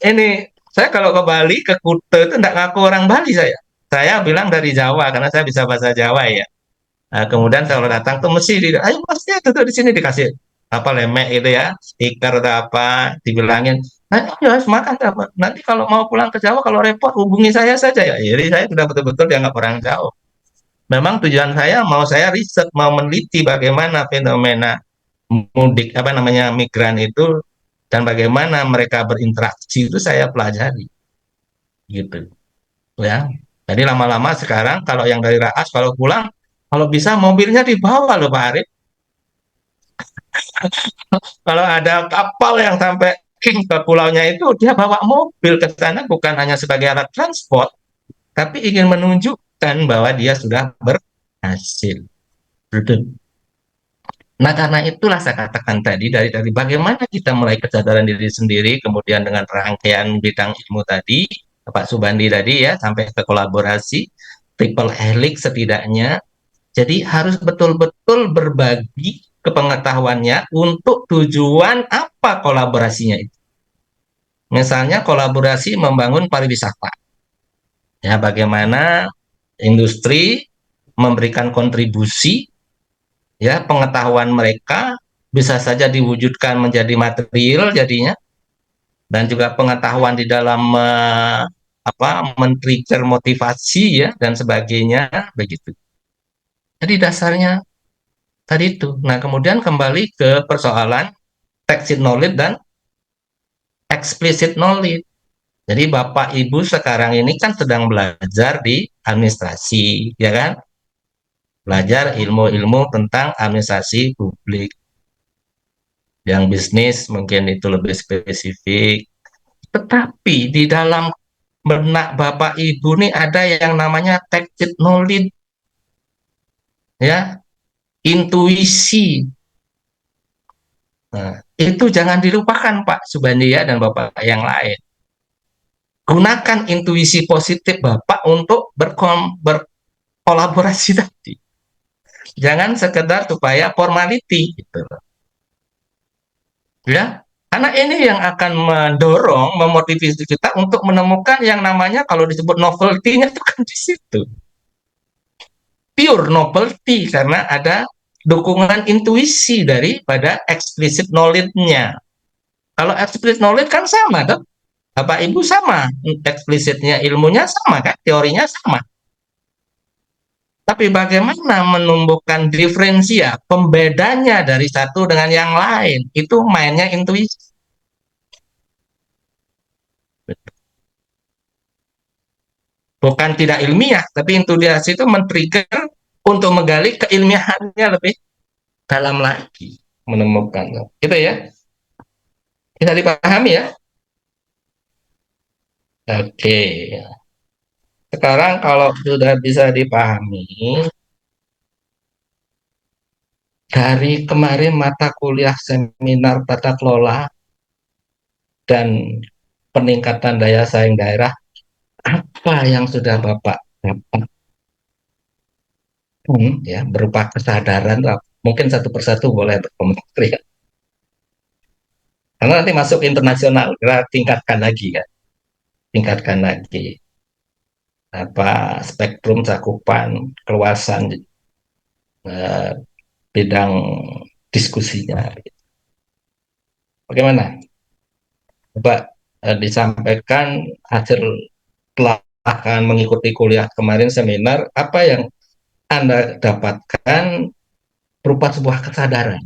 Ini saya kalau ke Bali, ke Kuta itu enggak ngaku orang Bali saya. Saya bilang dari Jawa karena saya bisa bahasa Jawa ya. Nah, kemudian kalau datang tuh mesti ayo masnya duduk di sini dikasih apa lemek gitu ya, stiker atau apa, dibilangin, nah, ya makan apa. Nanti kalau mau pulang ke Jawa kalau repot hubungi saya saja ya. Jadi saya sudah betul-betul dianggap orang Jawa. Memang tujuan saya mau saya riset, mau meneliti bagaimana fenomena mudik apa namanya migran itu dan bagaimana mereka berinteraksi itu saya pelajari gitu ya. Jadi lama-lama sekarang kalau yang dari Raas kalau pulang kalau bisa mobilnya dibawa loh Pak Arif. Kalau ada kapal yang sampai ke pulaunya itu dia bawa mobil ke sana bukan hanya sebagai alat transport tapi ingin menunjukkan bahwa dia sudah berhasil. Betul. Nah, karena itulah saya katakan tadi dari bagaimana kita mulai kesadaran diri sendiri, kemudian dengan rangkaian bidang ilmu tadi, Pak Subandi tadi ya, sampai ke kolaborasi, triple helix setidaknya. Jadi harus betul-betul berbagi kepengetahuannya untuk tujuan apa kolaborasinya itu. Misalnya kolaborasi membangun pariwisata. Ya, bagaimana industri memberikan kontribusi ya pengetahuan mereka bisa saja diwujudkan menjadi material jadinya dan juga pengetahuan di dalam men-trigger motivasi ya dan sebagainya begitu. Jadi dasarnya tadi itu. Nah, kemudian kembali ke persoalan tacit knowledge dan explicit knowledge. Jadi Bapak Ibu sekarang ini kan sedang belajar di administrasi, ya kan? Belajar ilmu-ilmu tentang administrasi publik. Yang bisnis mungkin itu lebih spesifik. Tetapi di dalam benak Bapak Ibu nih ada yang namanya tacit knowledge, ya, intuisi. Nah, itu jangan dilupakan Pak Subandi ya dan Bapak yang lain. Gunakan intuisi positif Bapak untuk berkolaborasi tadi. Jangan sekedar supaya formality gitu. Ya, karena ini yang akan mendorong, memotivasi kita untuk menemukan yang namanya kalau disebut novelty-nya itu kan di situ. Pure novelty karena ada dukungan intuisi daripada explicit knowledge-nya. Kalau explicit knowledge kan sama, dong. Bapak Ibu sama, explicitnya ilmunya sama kan, teorinya sama. Tapi bagaimana menumbuhkan diferensia, pembedanya dari satu dengan yang lain, itu mainnya intuisi. Bukan tidak ilmiah, tapi intuisi itu men-trigger untuk menggali keilmiahannya lebih dalam lagi, menemukan. Gitu ya. Bisa dipahami ya? Oke. Sekarang kalau sudah bisa dipahami, dari kemarin mata kuliah seminar tata kelola dan peningkatan daya saing daerah, apa yang sudah Bapak dapat ya berupa kesadaran, mungkin satu persatu boleh berkomentar ya. Karena nanti masuk internasional, kita tingkatkan lagi ya, tingkatkan lagi apa spektrum cakupan keluasan eh, bidang diskusinya. Bagaimana? Coba disampaikan hasil telah akan mengikuti kuliah kemarin seminar, apa yang Anda dapatkan berupa sebuah kesadaran.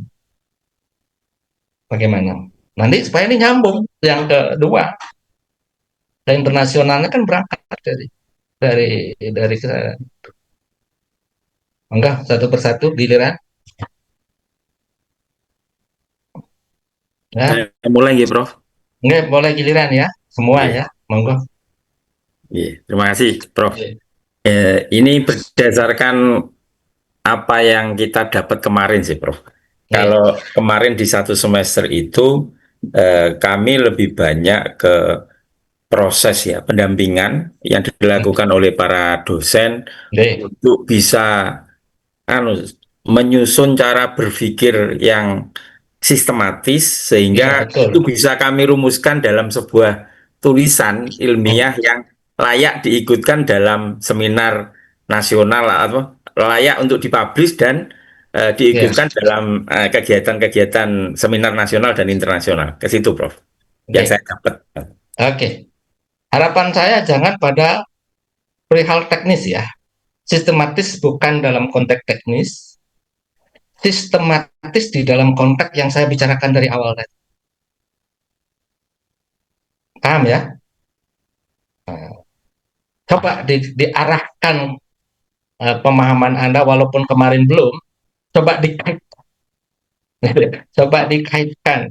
Bagaimana? Nanti supaya ini nyambung yang kedua. Dan internasionalnya kan berangkat dari enggak satu persatu giliran ya. Saya mulai ya, Prof. Nggak, boleh giliran ya, semua Iya, ya, monggo. iya. Terima kasih, Prof. Oke. Ini berdasarkan apa yang kita dapat kemarin sih, Prof. Iya. Kalau kemarin di satu semester itu kami lebih banyak ke proses ya pendampingan yang Hmm. dilakukan oleh para dosen Oke. untuk bisa anu menyusun cara berpikir yang sistematis Iya, sehingga betul. itu bisa kami rumuskan dalam sebuah tulisan Hmm. ilmiah yang layak diikutkan dalam seminar nasional atau layak untuk dipublish dan Iya. diikutkan dalam kegiatan-kegiatan seminar nasional dan internasional. Ke situ, Prof. Yang Oke. saya dapat. Oke. Harapan saya jangan pada perihal teknis ya. Sistematis bukan dalam konteks teknis, sistematis di dalam konteks yang saya bicarakan dari awal tadi. Paham ya? Coba diarahkan pemahaman Anda walaupun kemarin belum, coba dikaitkan, coba dikaitkan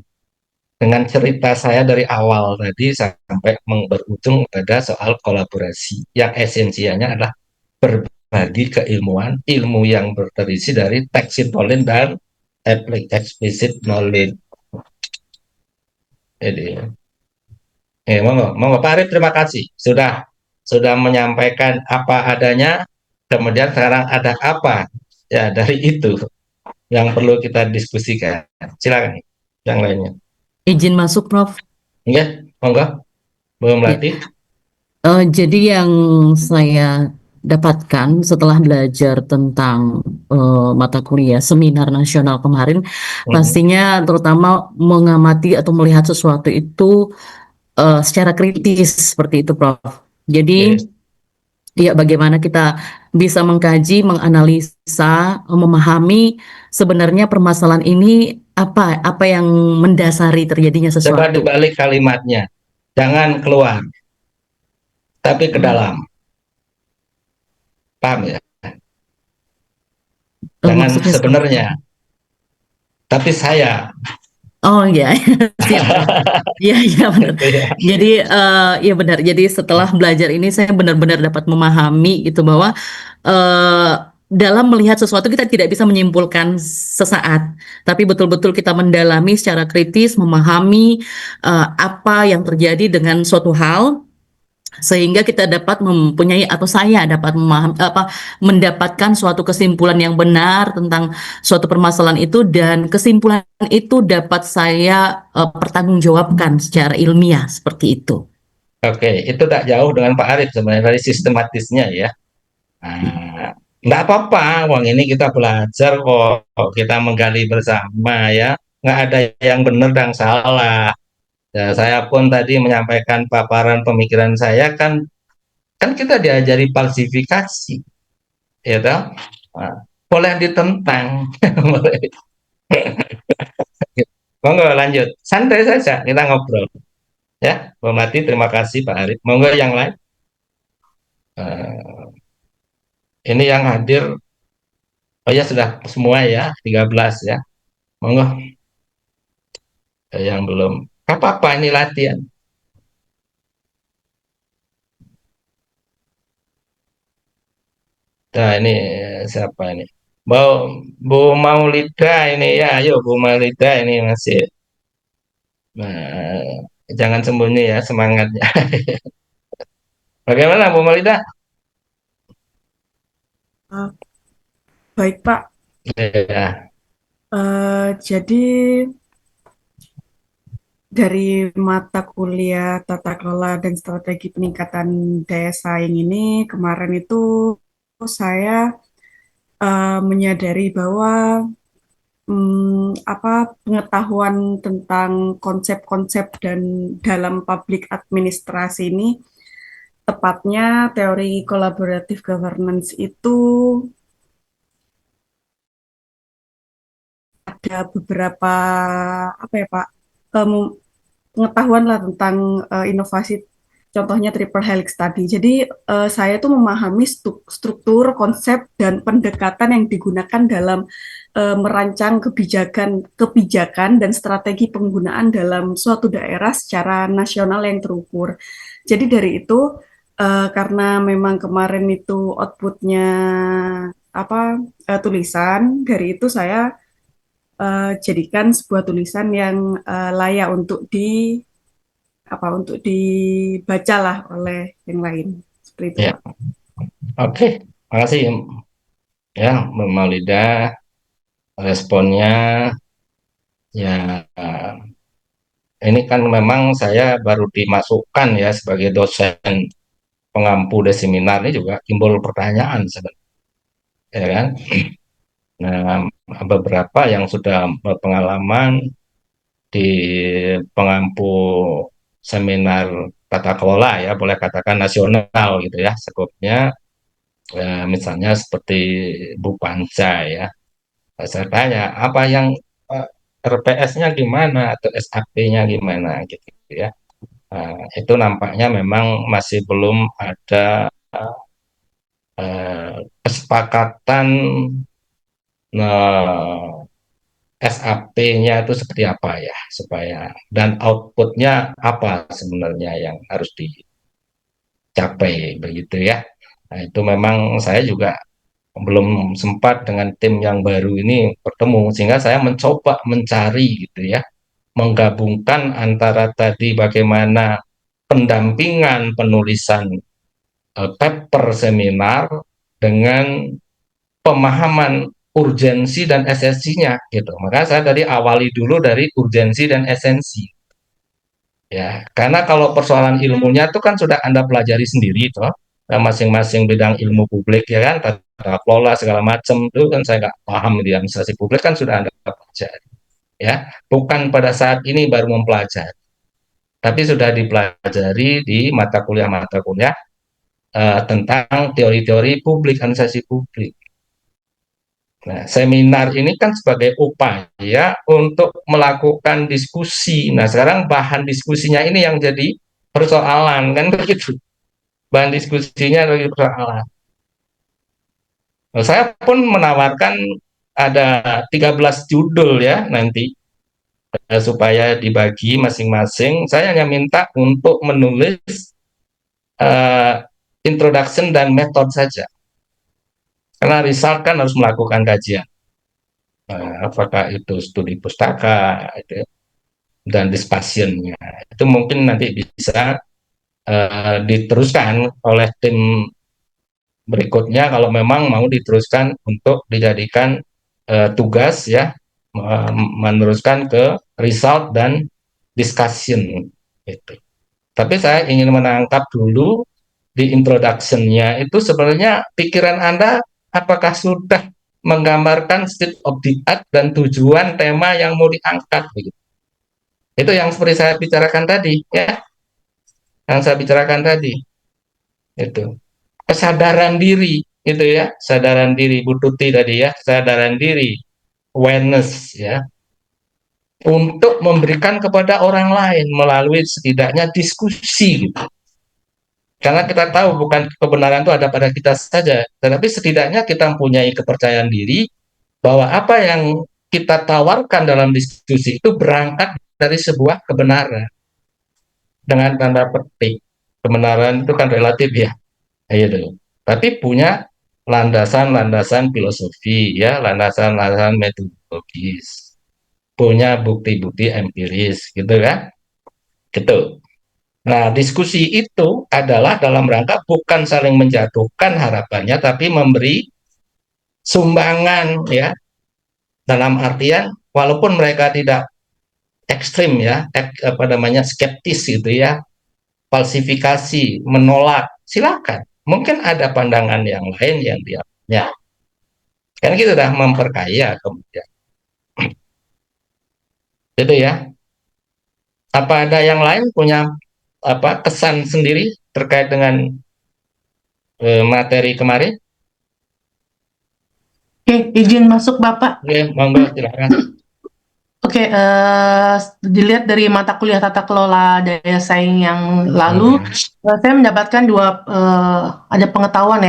dengan cerita saya dari awal tadi sampai berujung pada soal kolaborasi yang esensialnya adalah berbagi keilmuan, ilmu yang berterisi dari tacit knowledge dan explicit knowledge. Jadi, monggo Pak Arif, terima kasih sudah menyampaikan apa adanya. Kemudian sekarang ada apa ya dari itu yang perlu kita diskusikan. Silakan yang lainnya. Izin masuk, Prof. Ya, monggo, belum Ya. latih. Jadi yang saya dapatkan setelah belajar tentang mata kuliah seminar nasional kemarin, Mhm. pastinya terutama mengamati atau melihat sesuatu itu secara kritis seperti itu, Prof. Jadi, Yes. ya bagaimana kita bisa mengkaji, menganalisa, memahami sebenarnya permasalahan ini apa yang mendasari terjadinya Coba sesuatu. dibalik kalimatnya, jangan keluar, tapi ke Hmm. dalam. Paham ya? Jangan Maksudnya seperti sebenarnya, apa? tapi saya. Oh ya, siap, Prof. Iya, iya benar. Gitu ya. Jadi ya benar. Jadi setelah belajar ini saya benar-benar dapat memahami gitu bahwa eh, dalam melihat sesuatu kita tidak bisa menyimpulkan sesaat, tapi betul-betul kita mendalami secara kritis, memahami apa yang terjadi dengan suatu hal sehingga kita dapat mempunyai atau saya dapat mendapatkan suatu kesimpulan yang benar tentang suatu permasalahan itu dan kesimpulan itu dapat saya pertanggungjawabkan secara ilmiah seperti itu. Oke, itu tak jauh dengan Pak Arif sebenarnya dari sistematisnya ya. Nah, nggak apa-apa, Wong ini kita belajar kok, kita menggali bersama ya. Nggak ada yang benar dan salah. Ya, saya pun tadi menyampaikan paparan pemikiran saya kan kita diajari falsifikasi, ya toh? Nah, boleh ditentang, boleh. Monggo lanjut, santai saja kita ngobrol. Ya, Pak Mati, terima kasih Pak Arif. Monggo yang lain. Eh, ini yang hadir, oh ya sudah semua ya, 13 ya. Monggo. Yang belum, apa-apa ini latihan. Nah ini siapa ini? Bu, Bu Maulida ini ya, ayo Bu Maulida ini masih. Nah, jangan sembunyi ya semangatnya. Bagaimana Bu Maulida? Ah, baik Pak. Ya, Jadi dari mata kuliah tata kelola dan strategi peningkatan daya saing ini kemarin itu saya menyadari bahwa pengetahuan tentang konsep-konsep dan dalam public administrasi ini tepatnya teori collaborative governance itu ada beberapa apa ya Pak, pengetahuan lah tentang inovasi contohnya triple helix tadi. Jadi saya tuh memahami struktur, konsep, dan pendekatan yang digunakan dalam merancang kebijakan dan strategi penggunaan dalam suatu daerah secara nasional yang terukur. Jadi dari itu karena memang kemarin itu outputnya apa tulisan, dari itu saya jadikan sebuah tulisan yang layak untuk dibaca lah oleh yang lain seperti itu Ya, Pak. oke, makasih ya, Mbak Maulida, responnya ya. Ini kan memang saya baru dimasukkan ya sebagai dosen pengampu di seminar ini juga timbul pertanyaan sebenarnya, ya kan? Nah, beberapa yang sudah berpengalaman di pengampu seminar tata kelola ya, boleh katakan nasional gitu ya, skopnya misalnya seperti Bu Panca ya. Saya tanya apa yang RPS-nya gimana atau SAP-nya gimana gitu ya. Itu nampaknya memang masih belum ada kesepakatan SAP-nya itu seperti apa ya supaya dan outputnya apa sebenarnya yang harus dicapai begitu ya. Nah, itu memang saya juga belum sempat dengan tim yang baru ini bertemu sehingga saya mencoba mencari gitu ya, menggabungkan antara tadi bagaimana pendampingan penulisan paper seminar dengan pemahaman urgensi dan esensinya gitu. Maka saya tadi awali dulu dari urgensi dan esensi. Ya, karena kalau persoalan ilmunya itu kan sudah Anda pelajari sendiri toh. Masing-masing bidang ilmu publik ya kan, tata kelola segala macam itu kan saya nggak paham di administrasi publik kan sudah Anda pelajari. Ya, bukan pada saat ini baru mempelajari, tapi sudah dipelajari di mata kuliah tentang teori-teori publik, administrasi publik. Nah, seminar ini kan sebagai upaya untuk melakukan diskusi. Nah, sekarang bahan diskusinya ini yang jadi persoalan, kan begitu. Bahan diskusinya jadi persoalan. Nah, saya pun menawarkan ada 13 judul ya nanti supaya dibagi masing-masing. Saya hanya minta untuk menulis uh, introduction dan method saja. Karena result kan harus melakukan kajian. Apakah itu studi pustaka itu, dan discussion-nya. Itu mungkin nanti bisa diteruskan oleh tim berikutnya kalau memang mau diteruskan untuk dijadikan tugas ya, meneruskan ke result dan discussion itu. Tapi saya ingin menangkap dulu di introduction-nya itu sebenarnya pikiran Anda apakah sudah menggambarkan state of the art dan tujuan tema yang mau diangkat begitu. Itu yang seperti saya bicarakan tadi ya, yang saya bicarakan tadi itu kesadaran diri itu ya, kesadaran diri Bu Tuti tadi ya, kesadaran diri, awareness ya, untuk memberikan kepada orang lain melalui setidaknya diskusi gitu. Karena kita tahu bukan kebenaran itu ada pada kita saja, tetapi setidaknya kita mempunyai kepercayaan diri bahwa apa yang kita tawarkan dalam diskusi itu berangkat dari sebuah kebenaran. Dengan tanda petik, kebenaran itu kan relatif ya, gitu. Tapi punya landasan-landasan filosofi ya, landasan-landasan metodologis, punya bukti-bukti empiris, gitu kan? Gitu. Nah, diskusi itu adalah dalam rangka bukan saling menjatuhkan harapannya, tapi memberi sumbangan ya, dalam artian walaupun mereka tidak ekstrim ya, apa namanya skeptis gitu ya, falsifikasi, menolak, silakan. Mungkin ada pandangan yang lain yang dia punya. Kan kita sudah memperkaya kemudian. Itu ya. Apa ada yang lain punya apa kesan sendiri terkait dengan materi kemarin? Oke, izin masuk Bapak. Oke, monggo silakan. Oke, dilihat dari mata kuliah tata kelola daya saing yang lalu, saya mendapatkan ada pengetahuan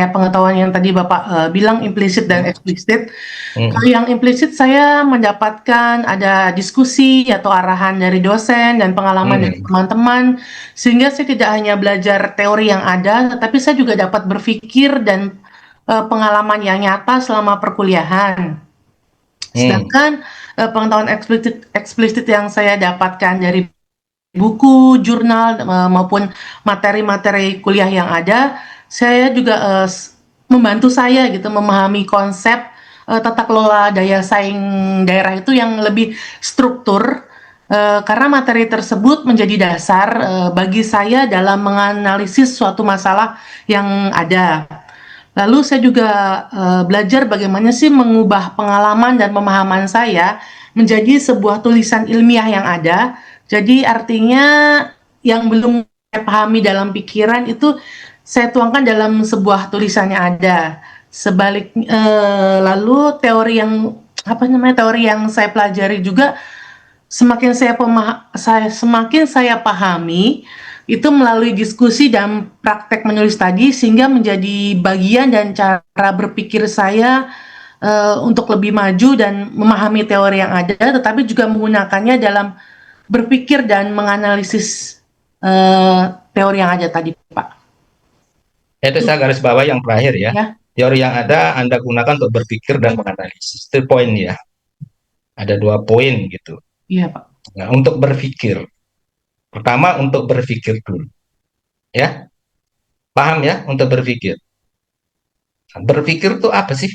yang tadi Bapak bilang implisit dan eksplisit. Kalau yang implisit saya mendapatkan ada diskusi atau arahan dari dosen dan pengalaman dari teman-teman, sehingga saya tidak hanya belajar teori yang ada, tetapi saya juga dapat berpikir dan pengalaman yang nyata selama perkuliahan. Sedangkan pengetahuan eksplisit yang saya dapatkan dari buku, jurnal, maupun materi-materi kuliah yang ada, saya juga membantu saya gitu memahami konsep tata kelola daya saing daerah itu yang lebih struktur, karena materi tersebut menjadi dasar bagi saya dalam menganalisis suatu masalah yang ada. Lalu saya juga belajar bagaimana sih mengubah pengalaman dan pemahaman saya menjadi sebuah tulisan ilmiah yang ada. Jadi artinya yang belum saya pahami dalam pikiran itu saya tuangkan dalam sebuah tulisan yang ada. Lalu teori yang saya pelajari juga semakin saya pahami itu melalui diskusi dan praktek menulis tadi, sehingga menjadi bagian dan cara berpikir saya untuk lebih maju dan memahami teori yang ada, tetapi juga menggunakannya dalam berpikir dan menganalisis teori yang ada tadi, Pak. Itu saya garis bawah yang terakhir ya. Ya. Teori yang ada Anda gunakan untuk berpikir dan menganalisis. Itu poin ya. Ada 2 poin gitu. Iya, Pak. Nah, untuk berpikir. Pertama untuk berpikir dulu. Ya. Paham ya untuk berpikir. Nah, berpikir itu apa sih?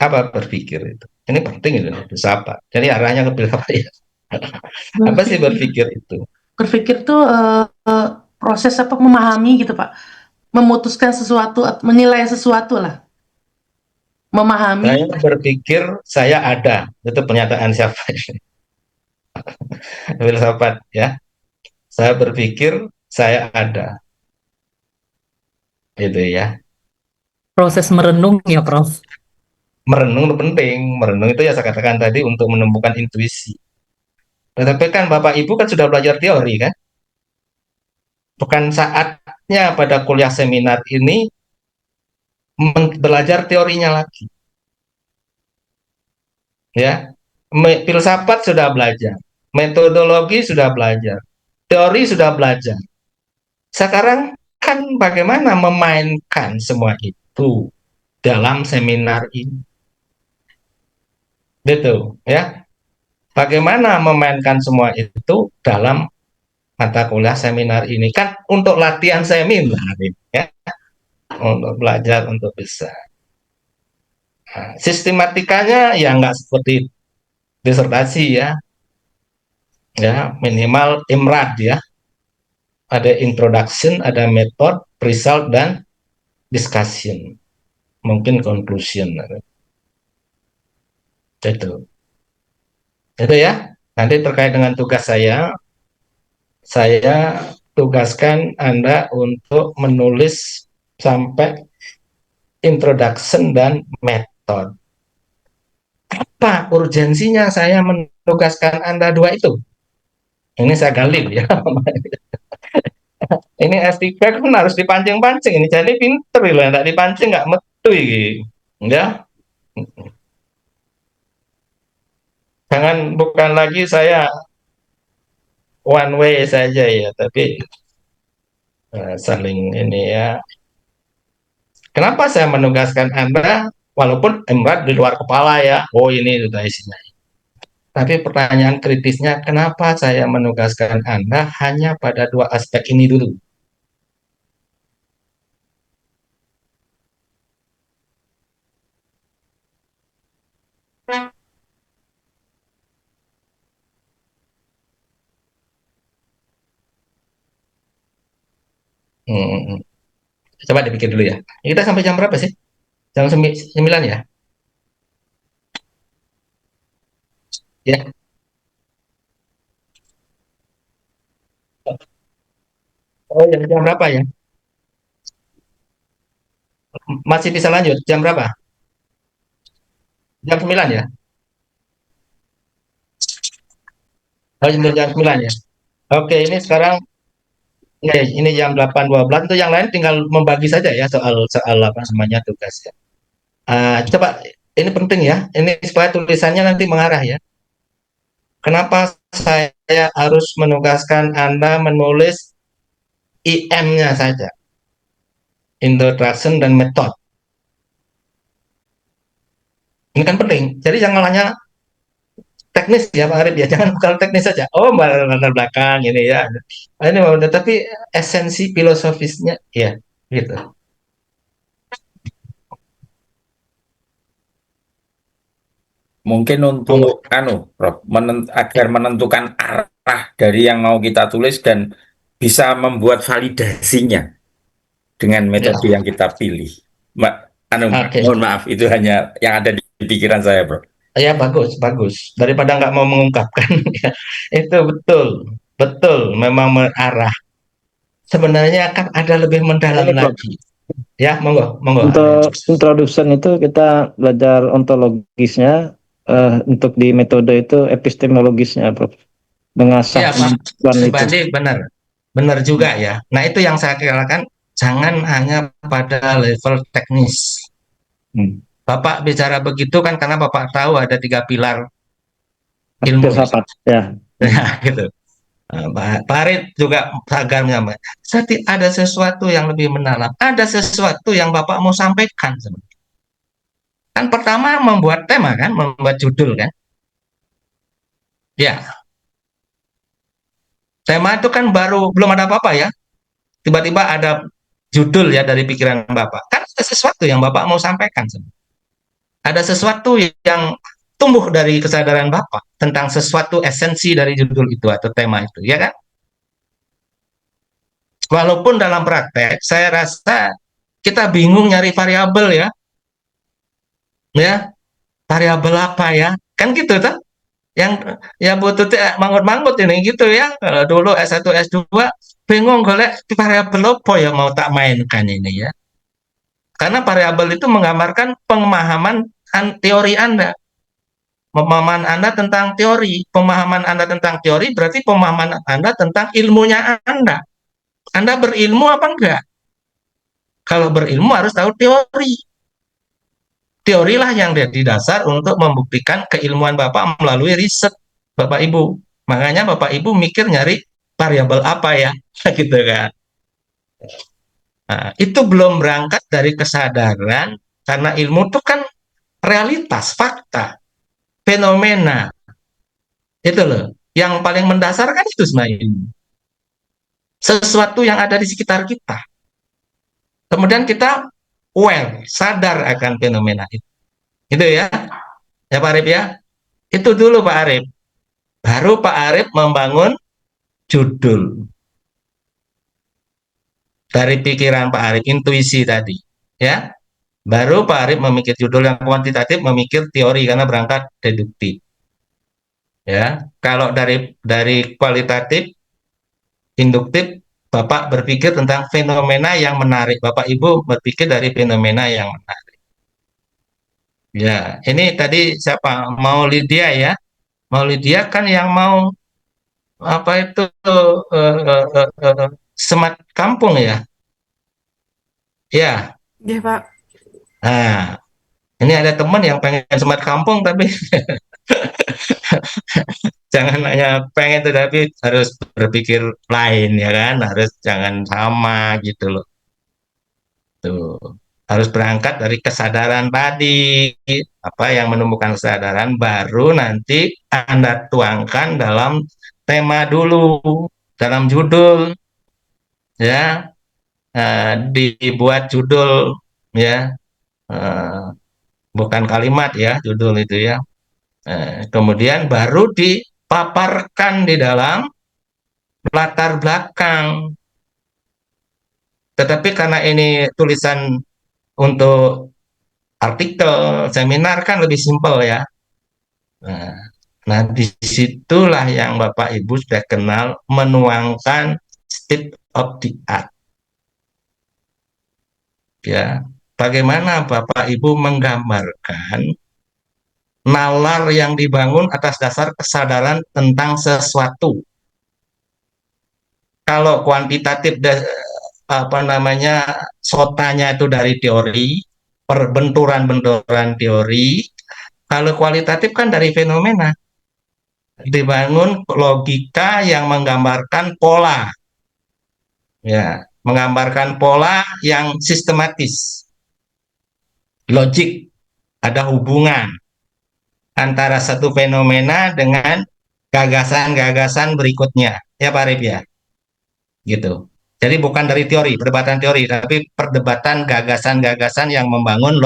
Apa berpikir itu? Ini penting itu, apa? Jadi arahnya ke filsafat ya. Apa sih berpikir itu? Berpikir itu proses memahami gitu, Pak. Memutuskan sesuatu, menilai sesuatu lah. Memahami. Saya berpikir saya ada. Itu pernyataan siapa? Filsafat ya. Saya berpikir saya ada. Itu ya. Proses merenung ya, Prof. Merenung itu penting. Merenung itu ya saya katakan tadi untuk menemukan intuisi. Tetapi kan Bapak Ibu kan sudah belajar teori kan? Bukan saatnya pada kuliah seminar ini belajar teorinya lagi. Ya. Filsafat sudah belajar. Metodologi sudah belajar. Teori sudah belajar. Sekarang kan bagaimana memainkan semua itu dalam seminar ini. Gitu ya. Bagaimana memainkan semua itu dalam mata kuliah seminar ini kan untuk latihan seminar ya, untuk belajar untuk bisa. Nah, sistematikanya ya nggak seperti disertasi ya, minimal IMRAD ya, ada introduction, ada method, result dan discussion, mungkin conclusion. Itu ya. Nanti terkait dengan tugas saya tugaskan Anda untuk menulis sampai introduction dan method. Apa urgensinya saya menugaskan Anda 2 itu? Ini saya gali ya. Ini S3 kan harus dipancing-pancing. Ini jadi pinter loh, tidak dipancing nggak metu ini. Ya. Jangan bukan lagi saya one way saja ya, tapi saling ini ya. Kenapa saya menugaskan Anda walaupun emrat di luar kepala ya, oh ini sudah isinya. Tapi pertanyaan kritisnya, kenapa saya menugaskan Anda hanya pada 2 aspek ini dulu? Hmm. Coba dipikir dulu ya. Kita sampai jam berapa sih? Jam 9 ya? Ya. Oh, jam berapa ya? Masih bisa lanjut. Jam berapa? Jam 9 ya? Oh, jam 9 ya? Oke, ini sekarang ini jam 8.12 tuh, yang lain tinggal membagi saja ya soal soal apa namanya tugas ya. Coba ini penting ya, ini supaya tulisannya nanti mengarah ya. Kenapa saya harus menugaskan Anda menulis IM-nya saja, introduction dan method. Ini kan penting. Jadi jangan hanya teknis ya Pak Arif ya, jangan kalau teknis saja. Oh, latar belakang ini ya. Ini tapi esensi filosofisnya ya gitu. Mungkin Monggo. untuk Prof, agar menentukan arah dari yang mau kita tulis dan bisa membuat validasinya dengan Ya. metode yang kita pilih. Mbak, Oke. mohon maaf, itu hanya yang ada di pikiran saya, Bro. Ya, bagus, bagus. Daripada nggak mau mengungkapkan, ya. Itu betul, betul. Memang mengarah. Sebenarnya kan ada lebih mendalam Ini Prof, lagi. Ya, monggo, monggo. untuk introduction itu kita belajar ontologisnya, untuk di metode itu epistemologisnya, Prof. Mengasah Ya, Pak kemampuan itu. Subandi benar. Benar juga ya. Nah, itu yang saya katakan, jangan hanya pada level teknis. Hmm. Bapak bicara begitu kan karena Bapak tahu ada 3 pilar ilmu ya. Filsafat, ya. Ya, gitu. Pak Arit juga agar menyampaikan. Ada sesuatu yang lebih mendalam. Ada sesuatu yang Bapak mau sampaikan sebenarnya. Kan pertama membuat tema kan, membuat judul kan. Ya, tema itu kan baru belum ada apa-apa ya. Tiba-tiba ada judul ya dari pikiran Bapak. Kan ada sesuatu yang Bapak mau sampaikan sebenarnya. Ada sesuatu yang tumbuh dari kesadaran Bapak tentang sesuatu esensi dari judul itu atau tema itu, ya kan? Walaupun dalam praktek saya rasa kita bingung nyari variabel ya variabel apa ya, kan gitu tuh. Yang ya butuh manggut-manggut ini gitu ya. Kalau dulu S1 S2 bingung golek variabel apa ya mau tak mainkan ini ya. Karena variabel itu menggambarkan pemahaman teori Anda. Pemahaman Anda tentang teori. Pemahaman Anda tentang teori berarti pemahaman Anda tentang ilmunya Anda. Anda berilmu apa enggak? Kalau berilmu harus tahu teori. Teorilah yang jadi dasar untuk membuktikan keilmuan Bapak melalui riset Bapak Ibu. Makanya Bapak Ibu mikir nyari variabel apa ya, gitu kan. Nah, itu belum berangkat dari kesadaran, karena ilmu itu kan realitas, fakta, fenomena. Itu loh. Yang paling mendasar kan itu sebenarnya ilmu. Sesuatu yang ada di sekitar kita. Kemudian kita sadar akan fenomena itu. Itu ya. Ya Pak Arif ya. Itu dulu Pak Arif. Baru Pak Arif membangun judul. Dari pikiran Pak Arif, intuisi tadi. Ya. Baru Pak Arif memikir judul yang kuantitatif, memikir teori karena berangkat deduktif. Ya. Kalau dari kualitatif, induktif, Bapak berpikir tentang fenomena yang menarik. Bapak Ibu berpikir dari fenomena yang menarik. Ya, ini tadi siapa? Mau Lydia ya? Mau Lydia kan yang mau apa itu smart kampung ya? Ya. Ya, Pak. Nah, ini ada teman yang pengen smart kampung tapi jangan hanya pengen itu tapi harus berpikir lain ya kan, harus jangan sama gitu loh. Tuh. Harus berangkat dari kesadaran tadi. Apa yang menemukan kesadaran baru nanti Anda tuangkan dalam tema dulu, dalam judul ya. Dibuat judul ya. Bukan kalimat ya, judul itu ya. Kemudian baru dipaparkan di dalam latar belakang. Tetapi karena ini tulisan untuk artikel, seminar kan lebih simpel ya. Nah, disitulah yang Bapak Ibu sudah kenal menuangkan state of the art. Ya, bagaimana Bapak Ibu menggambarkan nalar yang dibangun atas dasar kesadaran tentang sesuatu. Kalau kuantitatif sotanya itu dari teori, perbenturan-benturan teori. Kalau kualitatif kan dari fenomena, dibangun logika yang menggambarkan pola, ya, menggambarkan pola yang sistematis, logik, ada hubungan antara satu fenomena dengan gagasan-gagasan berikutnya, ya Pak Arif ya, gitu. Jadi bukan dari teori, perdebatan teori, tapi perdebatan gagasan-gagasan yang membangun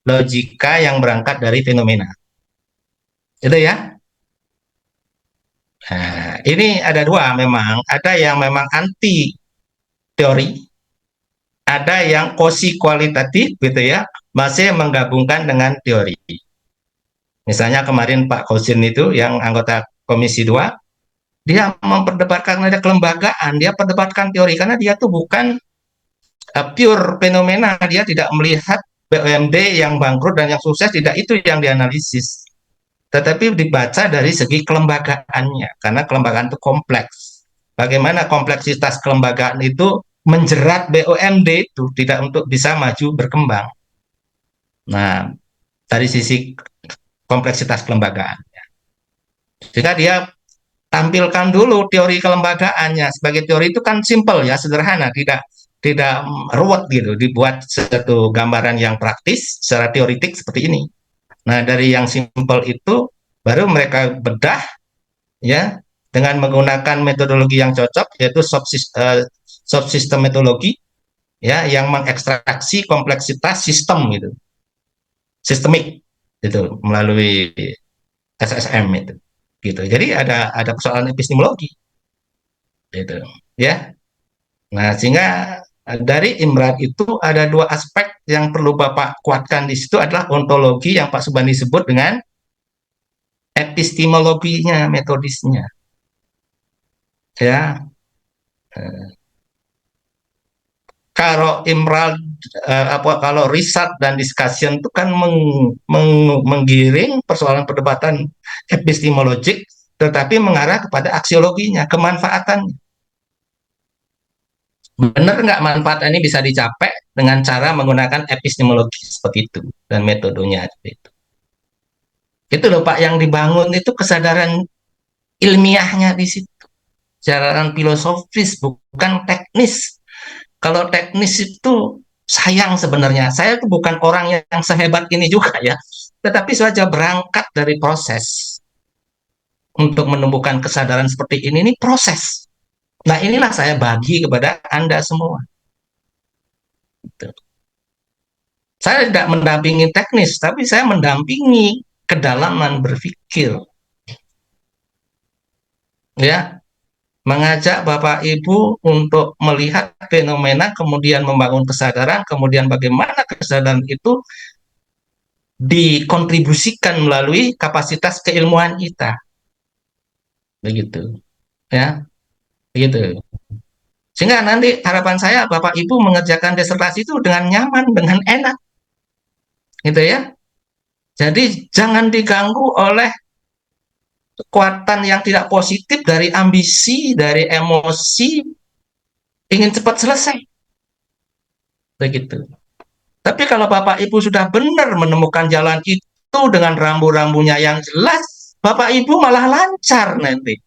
logika yang berangkat dari fenomena. Itu ya. Nah, ini ada dua memang, ada yang memang anti teori, ada yang kosi kualitatif gitu ya, masih menggabungkan dengan teori. Misalnya kemarin Pak Kosin itu yang anggota Komisi 2, dia memperdebatkan ada kelembagaan, dia perdebatkan teori karena dia tuh bukan pure fenomena, dia tidak melihat BUMD yang bangkrut dan yang sukses, tidak itu yang dianalisis. Tetapi dibaca dari segi kelembagaannya, karena kelembagaan itu kompleks. Bagaimana kompleksitas kelembagaan itu menjerat BUMD itu tidak untuk bisa maju berkembang. Nah, dari sisi kompleksitas kelembagaan. Jika dia tampilkan dulu teori kelembagaannya, sebagai teori itu kan simple ya, sederhana, tidak ruwet gitu, dibuat satu gambaran yang praktis secara teoritik seperti ini. Nah, dari yang simple itu baru mereka bedah ya dengan menggunakan metodologi yang cocok, yaitu subsystem metodologi ya, yang mengekstraksi kompleksitas sistem gitu, sistemik itu melalui SSM itu gitu. Jadi ada persoalan epistemologi gitu ya. Nah, sehingga dari Imran itu ada dua aspek yang perlu Bapak kuatkan di situ, adalah ontologi yang Pak Subandi sebut dengan epistemologinya, metodisnya. Ya. Kalau Imran kalau riset dan discussion itu kan menggiring persoalan perdebatan epistemologik, tetapi mengarah kepada aksiologinya, kemanfaatannya. Benar nggak manfaat ini bisa dicapai dengan cara menggunakan epistemologi seperti itu dan metodenya itu. Itu loh Pak, yang dibangun itu kesadaran ilmiahnya di situ, kesadaran filosofis, bukan teknis. Kalau teknis itu sayang sebenarnya. Saya itu bukan orang yang sehebat ini juga ya, tetapi saja berangkat dari proses untuk menumbuhkan kesadaran seperti ini proses. Nah, inilah saya bagi kepada Anda semua. Saya tidak mendampingi teknis, tapi saya mendampingi kedalaman berpikir. Ya, mengajak Bapak Ibu untuk melihat fenomena, kemudian membangun kesadaran, kemudian bagaimana kesadaran itu dikontribusikan melalui kapasitas keilmuan kita. Begitu. Ya, begitu. Sehingga nanti harapan saya Bapak Ibu mengerjakan disertasi itu dengan nyaman, dengan enak. Gitu ya. Jadi jangan diganggu oleh kekuatan yang tidak positif dari ambisi, dari emosi, ingin cepat selesai. Begitu. Tapi kalau Bapak Ibu sudah benar menemukan jalan itu dengan rambu-rambunya yang jelas, Bapak Ibu malah lancar nanti.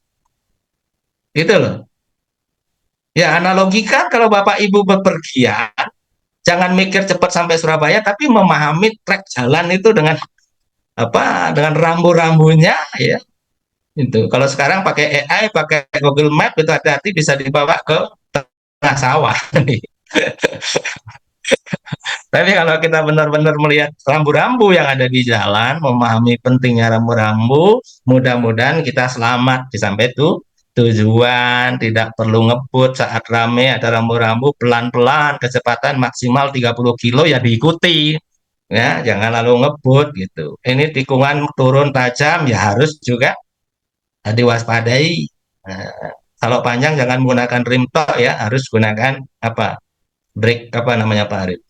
Gitu loh. Ya, analogikan kalau Bapak Ibu bepergian, jangan mikir cepat sampai Surabaya, tapi memahami trek jalan itu dengan dengan rambu-rambunya ya. Itu. Kalau sekarang pakai AI, pakai Google Map, itu hati-hati bisa dibawa ke tengah sawah. Tapi kalau kita benar-benar melihat rambu-rambu yang ada di jalan, memahami pentingnya rambu-rambu, mudah-mudahan kita selamat sampai tujuan, tidak perlu ngebut saat rame ada rambu-rambu, pelan-pelan, kecepatan maksimal 30 kilo ya diikuti. Ya, jangan lalu ngebut gitu. Ini tikungan turun tajam ya harus juga diwaspadai. Nah, kalau panjang jangan menggunakan rim tok ya, harus gunakan brake Pak Arif?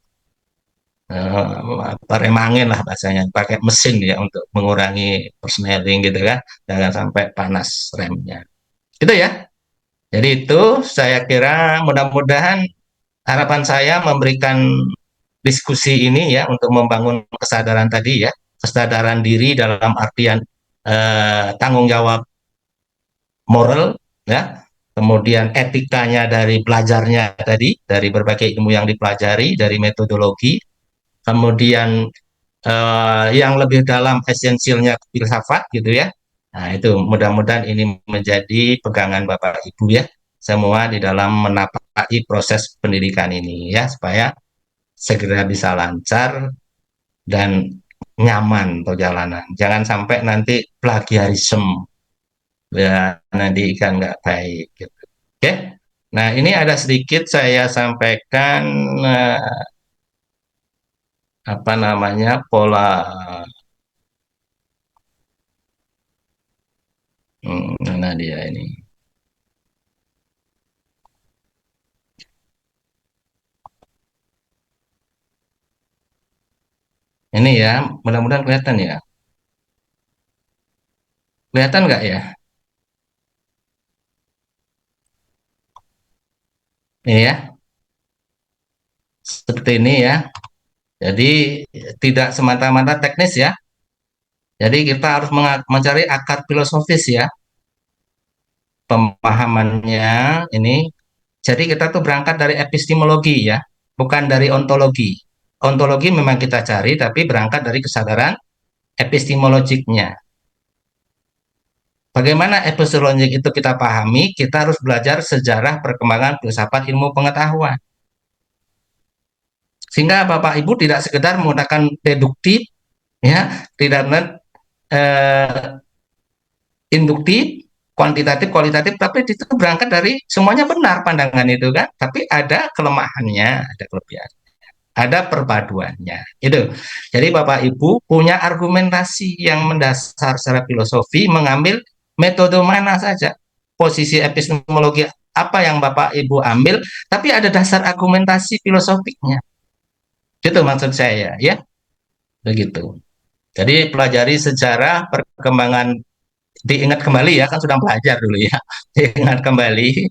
remangin lah bahasanya, pakai mesin ya untuk mengurangi persneling gitu kan, jangan sampai panas remnya. Gitu ya. Jadi itu saya kira mudah-mudahan harapan saya memberikan diskusi ini ya untuk membangun kesadaran tadi ya, kesadaran diri dalam artian tanggung jawab moral ya, kemudian etikanya dari belajarnya tadi, dari berbagai ilmu yang dipelajari, dari metodologi, kemudian yang lebih dalam esensialnya filsafat gitu ya. Nah, itu mudah-mudahan ini menjadi pegangan Bapak Ibu ya, semua di dalam menapaki proses pendidikan ini ya, supaya segera bisa lancar dan nyaman perjalanan. Jangan sampai nanti plagiarisme ya, nanti kan nggak baik gitu. Oke. Nah, ini ada sedikit saya sampaikan apa namanya pola mana dia ini. Ini ya, mudah-mudahan kelihatan ya. Kelihatan nggak ya? Ini ya, seperti ini ya. Jadi tidak semata-mata teknis ya. Jadi kita harus mencari akar filosofis ya, pemahamannya ini. Jadi kita tuh berangkat dari epistemologi ya, bukan dari ontologi. Ontologi memang kita cari, tapi berangkat dari kesadaran epistemologiknya. Bagaimana epistemologik itu kita pahami? Kita harus belajar sejarah perkembangan filsafat ilmu pengetahuan. Sehingga Bapak Ibu tidak sekedar menggunakan deduktif, ya, tidak induktif, kuantitatif, kualitatif, tapi itu berangkat dari semuanya benar pandangan itu kan, tapi ada kelemahannya, ada kelebihan, ada perpaduannya. Itu. Jadi Bapak Ibu punya argumentasi yang mendasar secara filosofi, mengambil metode mana saja, posisi epistemologi apa yang Bapak Ibu ambil, tapi ada dasar argumentasi filosofiknya. Itu maksud saya, ya. Begitu. Jadi pelajari sejarah perkembangan, diingat kembali ya, kan sudah belajar dulu ya. Diingat kembali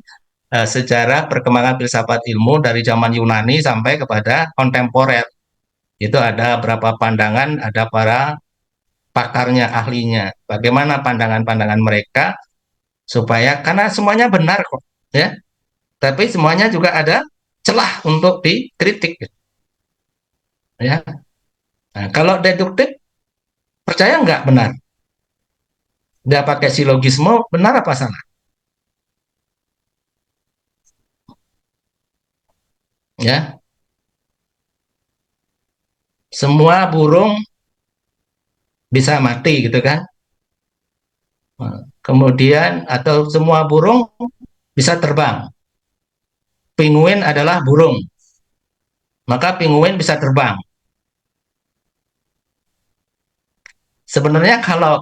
sejarah perkembangan filsafat ilmu dari zaman Yunani sampai kepada kontemporer. Itu ada berapa pandangan, ada para pakarnya, ahlinya. Bagaimana pandangan-pandangan mereka supaya, karena semuanya benar kok, ya. Tapi semuanya juga ada celah untuk dikritik, ya. Nah, kalau deduktif, percaya nggak benar? Dia pakai silogisme, benar apa salah? Ya, semua burung bisa mati gitu kan? Kemudian atau semua burung bisa terbang. Penguin adalah burung, maka penguin bisa terbang. Sebenarnya kalau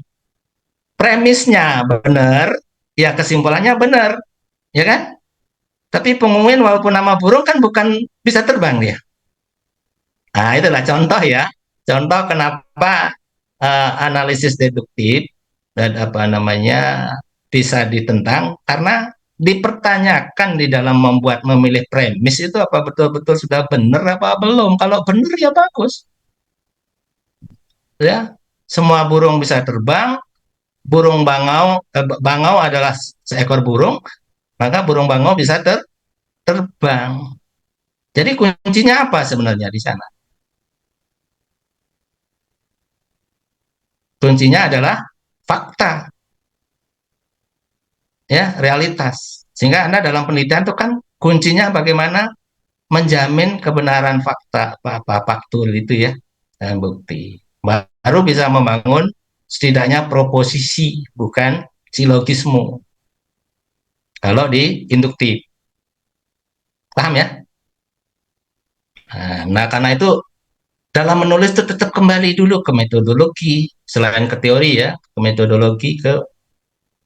premisnya benar, ya kesimpulannya benar, ya kan? Tapi penguin walaupun nama burung kan bukan bisa terbang dia. Nah, itulah contoh ya. Contoh kenapa analisis deduktif dan apa namanya bisa ditentang, karena dipertanyakan di dalam memilih premis itu apa betul-betul sudah benar apa belum. Kalau benar ya bagus. Ya, semua burung bisa terbang. Burung bangau, bangau adalah seekor burung, maka burung bangau bisa terbang. Jadi kuncinya apa sebenarnya di sana? Kuncinya adalah fakta, ya, realitas. Sehingga Anda dalam penelitian itu kan kuncinya bagaimana menjamin kebenaran fakta, apa faktual itu ya, dan bukti. Baru bisa membangun setidaknya proposisi, bukan silogisme. Kalau di induktif. Paham ya? Nah, karena itu dalam menulis itu tetap kembali dulu ke metodologi, selain ke teori ya, ke metodologi, ke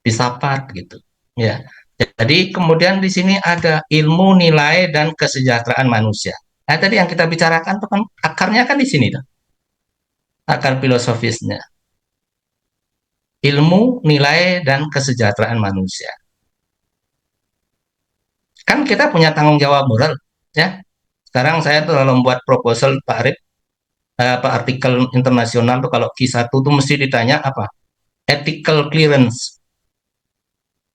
filsafat gitu. Ya. Jadi kemudian di sini ada ilmu, nilai, dan kesejahteraan manusia. Nah, tadi yang kita bicarakan itu kan akarnya kan di sini tuh. Akar filosofisnya. Ilmu, nilai, dan kesejahteraan manusia. Kan kita punya tanggung jawab moral, ya. Sekarang saya tuh kalau membuat proposal Pak Arif, artikel internasional tuh kalau Q1 tuh mesti ditanya apa? Ethical clearance.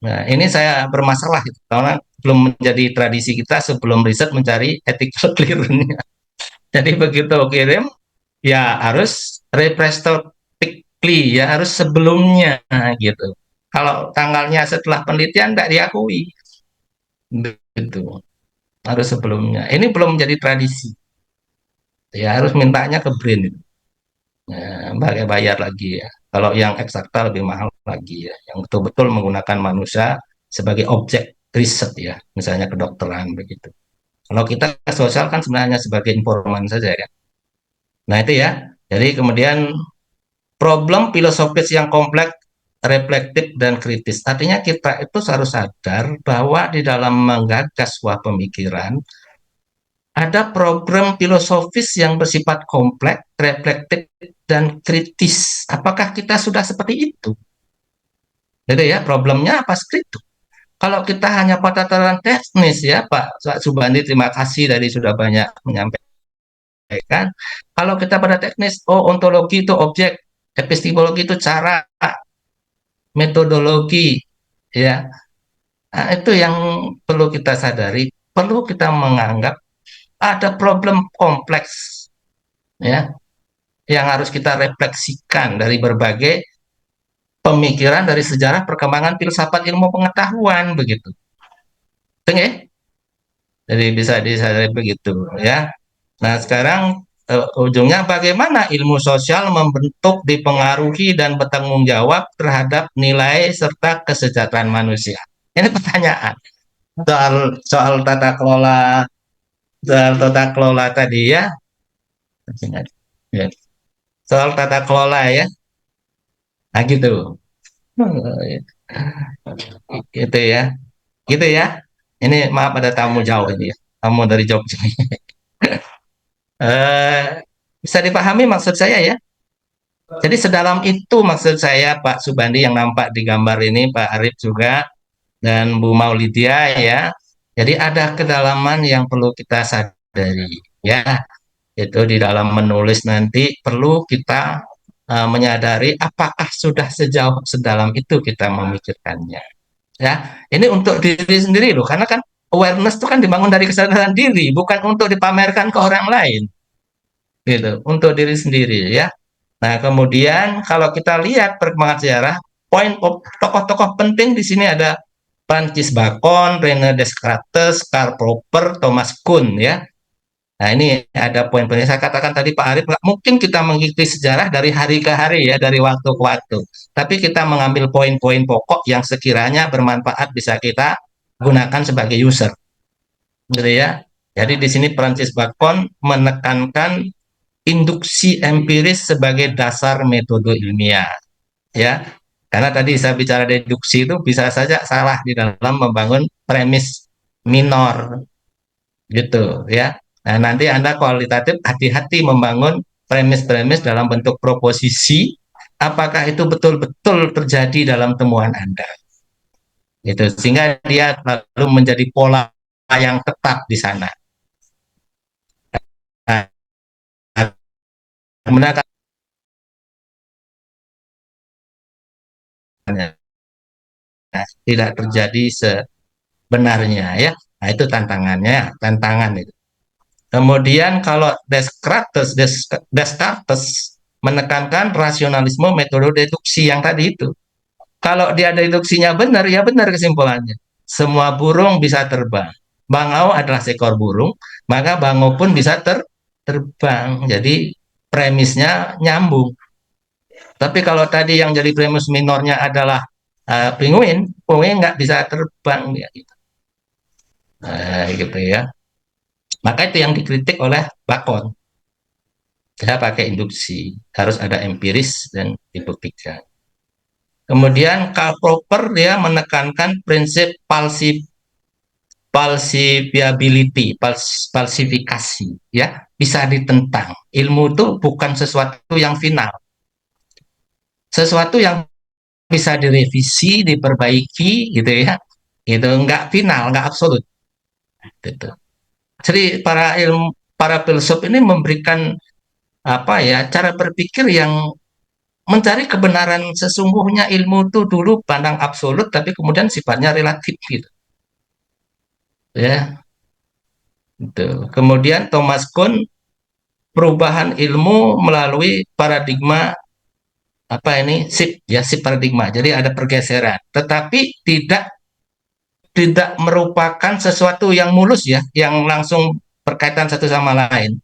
Nah, ini saya bermasalah gitu, karena belum menjadi tradisi kita sebelum riset mencari ethical clearance. Jadi begitu kirim, ya harus retrospectively, ya harus sebelumnya gitu. Kalau tanggalnya setelah penelitian tidak diakui, gitu. Harus sebelumnya. Ini belum menjadi tradisi. Ya harus mintanya ke BRIN. Ya, bayar lagi ya. Kalau yang eksakta lebih mahal lagi ya. Yang betul-betul menggunakan manusia sebagai objek riset ya. Misalnya kedokteran begitu. Kalau kita sosial kan sebenarnya sebagai informan saja ya. Nah itu ya. Jadi kemudian problem filosofis yang kompleks, reflektif, dan kritis. Artinya kita itu harus sadar bahwa di dalam menggagas sebuah pemikiran, ada problem filosofis yang bersifat kompleks, reflektif, dan kritis. Apakah kita sudah seperti itu? Jadi ya, problemnya apa seperti itu? Kalau kita hanya pada tataran teknis ya, Pak Subandi, terima kasih tadi sudah banyak menyampaikan. Kalau kita pada teknis, oh ontologi itu objek, epistemologi itu cara, metodologi, ya. Nah, itu yang perlu kita sadari, perlu kita menganggap ada problem kompleks, ya, yang harus kita refleksikan dari berbagai pemikiran dari sejarah perkembangan filsafat ilmu pengetahuan begitu. Oke? Jadi bisa disadari begitu ya. Nah, sekarang ujungnya bagaimana ilmu sosial membentuk, dipengaruhi dan bertanggung jawab terhadap nilai serta kesejahteraan manusia. Ini pertanyaan. Soal soal tata kelola tadi ya. Soal tata kelola ya. Nah gitu. Gitu ya. Gitu ya. Ini maaf ada tamu jauh ini ya. Tamu dari Jogja. eh, bisa dipahami maksud saya ya. Jadi sedalam itu maksud saya Pak Subandi yang nampak di gambar ini, Pak Arif juga, dan Bu Maulidia ya. Jadi ada kedalaman yang perlu kita sadari ya. Itu di dalam menulis nanti perlu kita menyadari apakah sudah sejauh sedalam itu kita memikirkannya. Ya, ini untuk diri sendiri loh, karena kan awareness itu kan dibangun dari kesadaran diri, bukan untuk dipamerkan ke orang lain, gitu, untuk diri sendiri ya. Nah, kemudian kalau kita lihat perkembangan sejarah, poin tokoh-tokoh penting di sini ada Francis Bacon, René Descartes, Karl Popper, Thomas Kuhn ya. Nah, ini ada poin-poin saya katakan tadi Pak Arif, nggak mungkin kita mengikuti sejarah dari hari ke hari ya, dari waktu ke waktu. Tapi kita mengambil poin-poin pokok yang sekiranya bermanfaat bisa kita gunakan sebagai user. Gitu ya. Jadi di sini Francis Bacon menekankan induksi empiris sebagai dasar metode ilmiah. Ya. Karena tadi saya bicara deduksi itu bisa saja salah di dalam membangun premis minor. Gitu ya. Nah, nanti Anda kualitatif hati-hati membangun premis-premis dalam bentuk proposisi, apakah itu betul-betul terjadi dalam temuan Anda. Itu sehingga dia lalu menjadi pola yang tetap di sana. Nah, kemudian tidak terjadi sebenarnya ya. Nah, itu tantangannya, tantangan itu. Kemudian kalau Descartes menekankan rasionalisme metode deduksi yang tadi itu. Kalau dia deduksinya benar, ya benar kesimpulannya. Semua burung bisa terbang. Bangau adalah seekor burung, maka bangau pun bisa terbang. Jadi premisnya nyambung. Tapi kalau tadi yang jadi premis minornya adalah penguin nggak bisa terbang ya gitu. Gitu ya. Maka itu yang dikritik oleh Bacon. Saya pakai induksi, harus ada empiris dan dibuktikan. Kemudian Karl Popper dia menekankan prinsip falsifikasi, ya, bisa ditentang. Ilmu itu bukan sesuatu yang final, sesuatu yang bisa direvisi, diperbaiki, gitu ya. Itu nggak final, nggak absolut. Gitu. Jadi para filsuf ini memberikan apa ya, cara berpikir yang mencari kebenaran sesungguhnya. Ilmu itu dulu pandang absolut, tapi kemudian sifatnya relatif, gitu. Ya, gitu. Kemudian Thomas Kuhn, perubahan ilmu melalui paradigma apa ini, shift paradigma. Jadi ada pergeseran, tetapi tidak merupakan sesuatu yang mulus, ya, yang langsung berkaitan satu sama lain.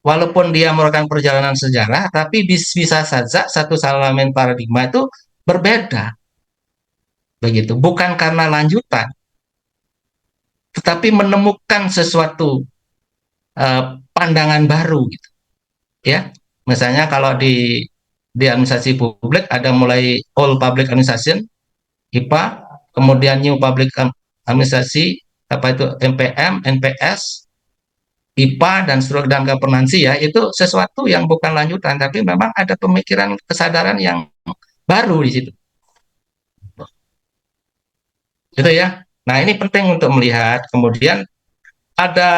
Walaupun dia merupakan perjalanan sejarah, tapi bisa saja satu elemen paradigma itu berbeda, begitu. Bukan karena lanjutan, tetapi menemukan sesuatu pandangan baru, gitu, ya. Misalnya kalau di administrasi publik ada mulai Old Public Administration, IPA, kemudian New Public Administrasi, apa itu, MPM, NPS, IPA, dan seluruh dan governance, ya, itu sesuatu yang bukan lanjutan, tapi memang ada pemikiran, kesadaran yang baru di situ. Gitu ya. Nah, ini penting untuk melihat. Kemudian ada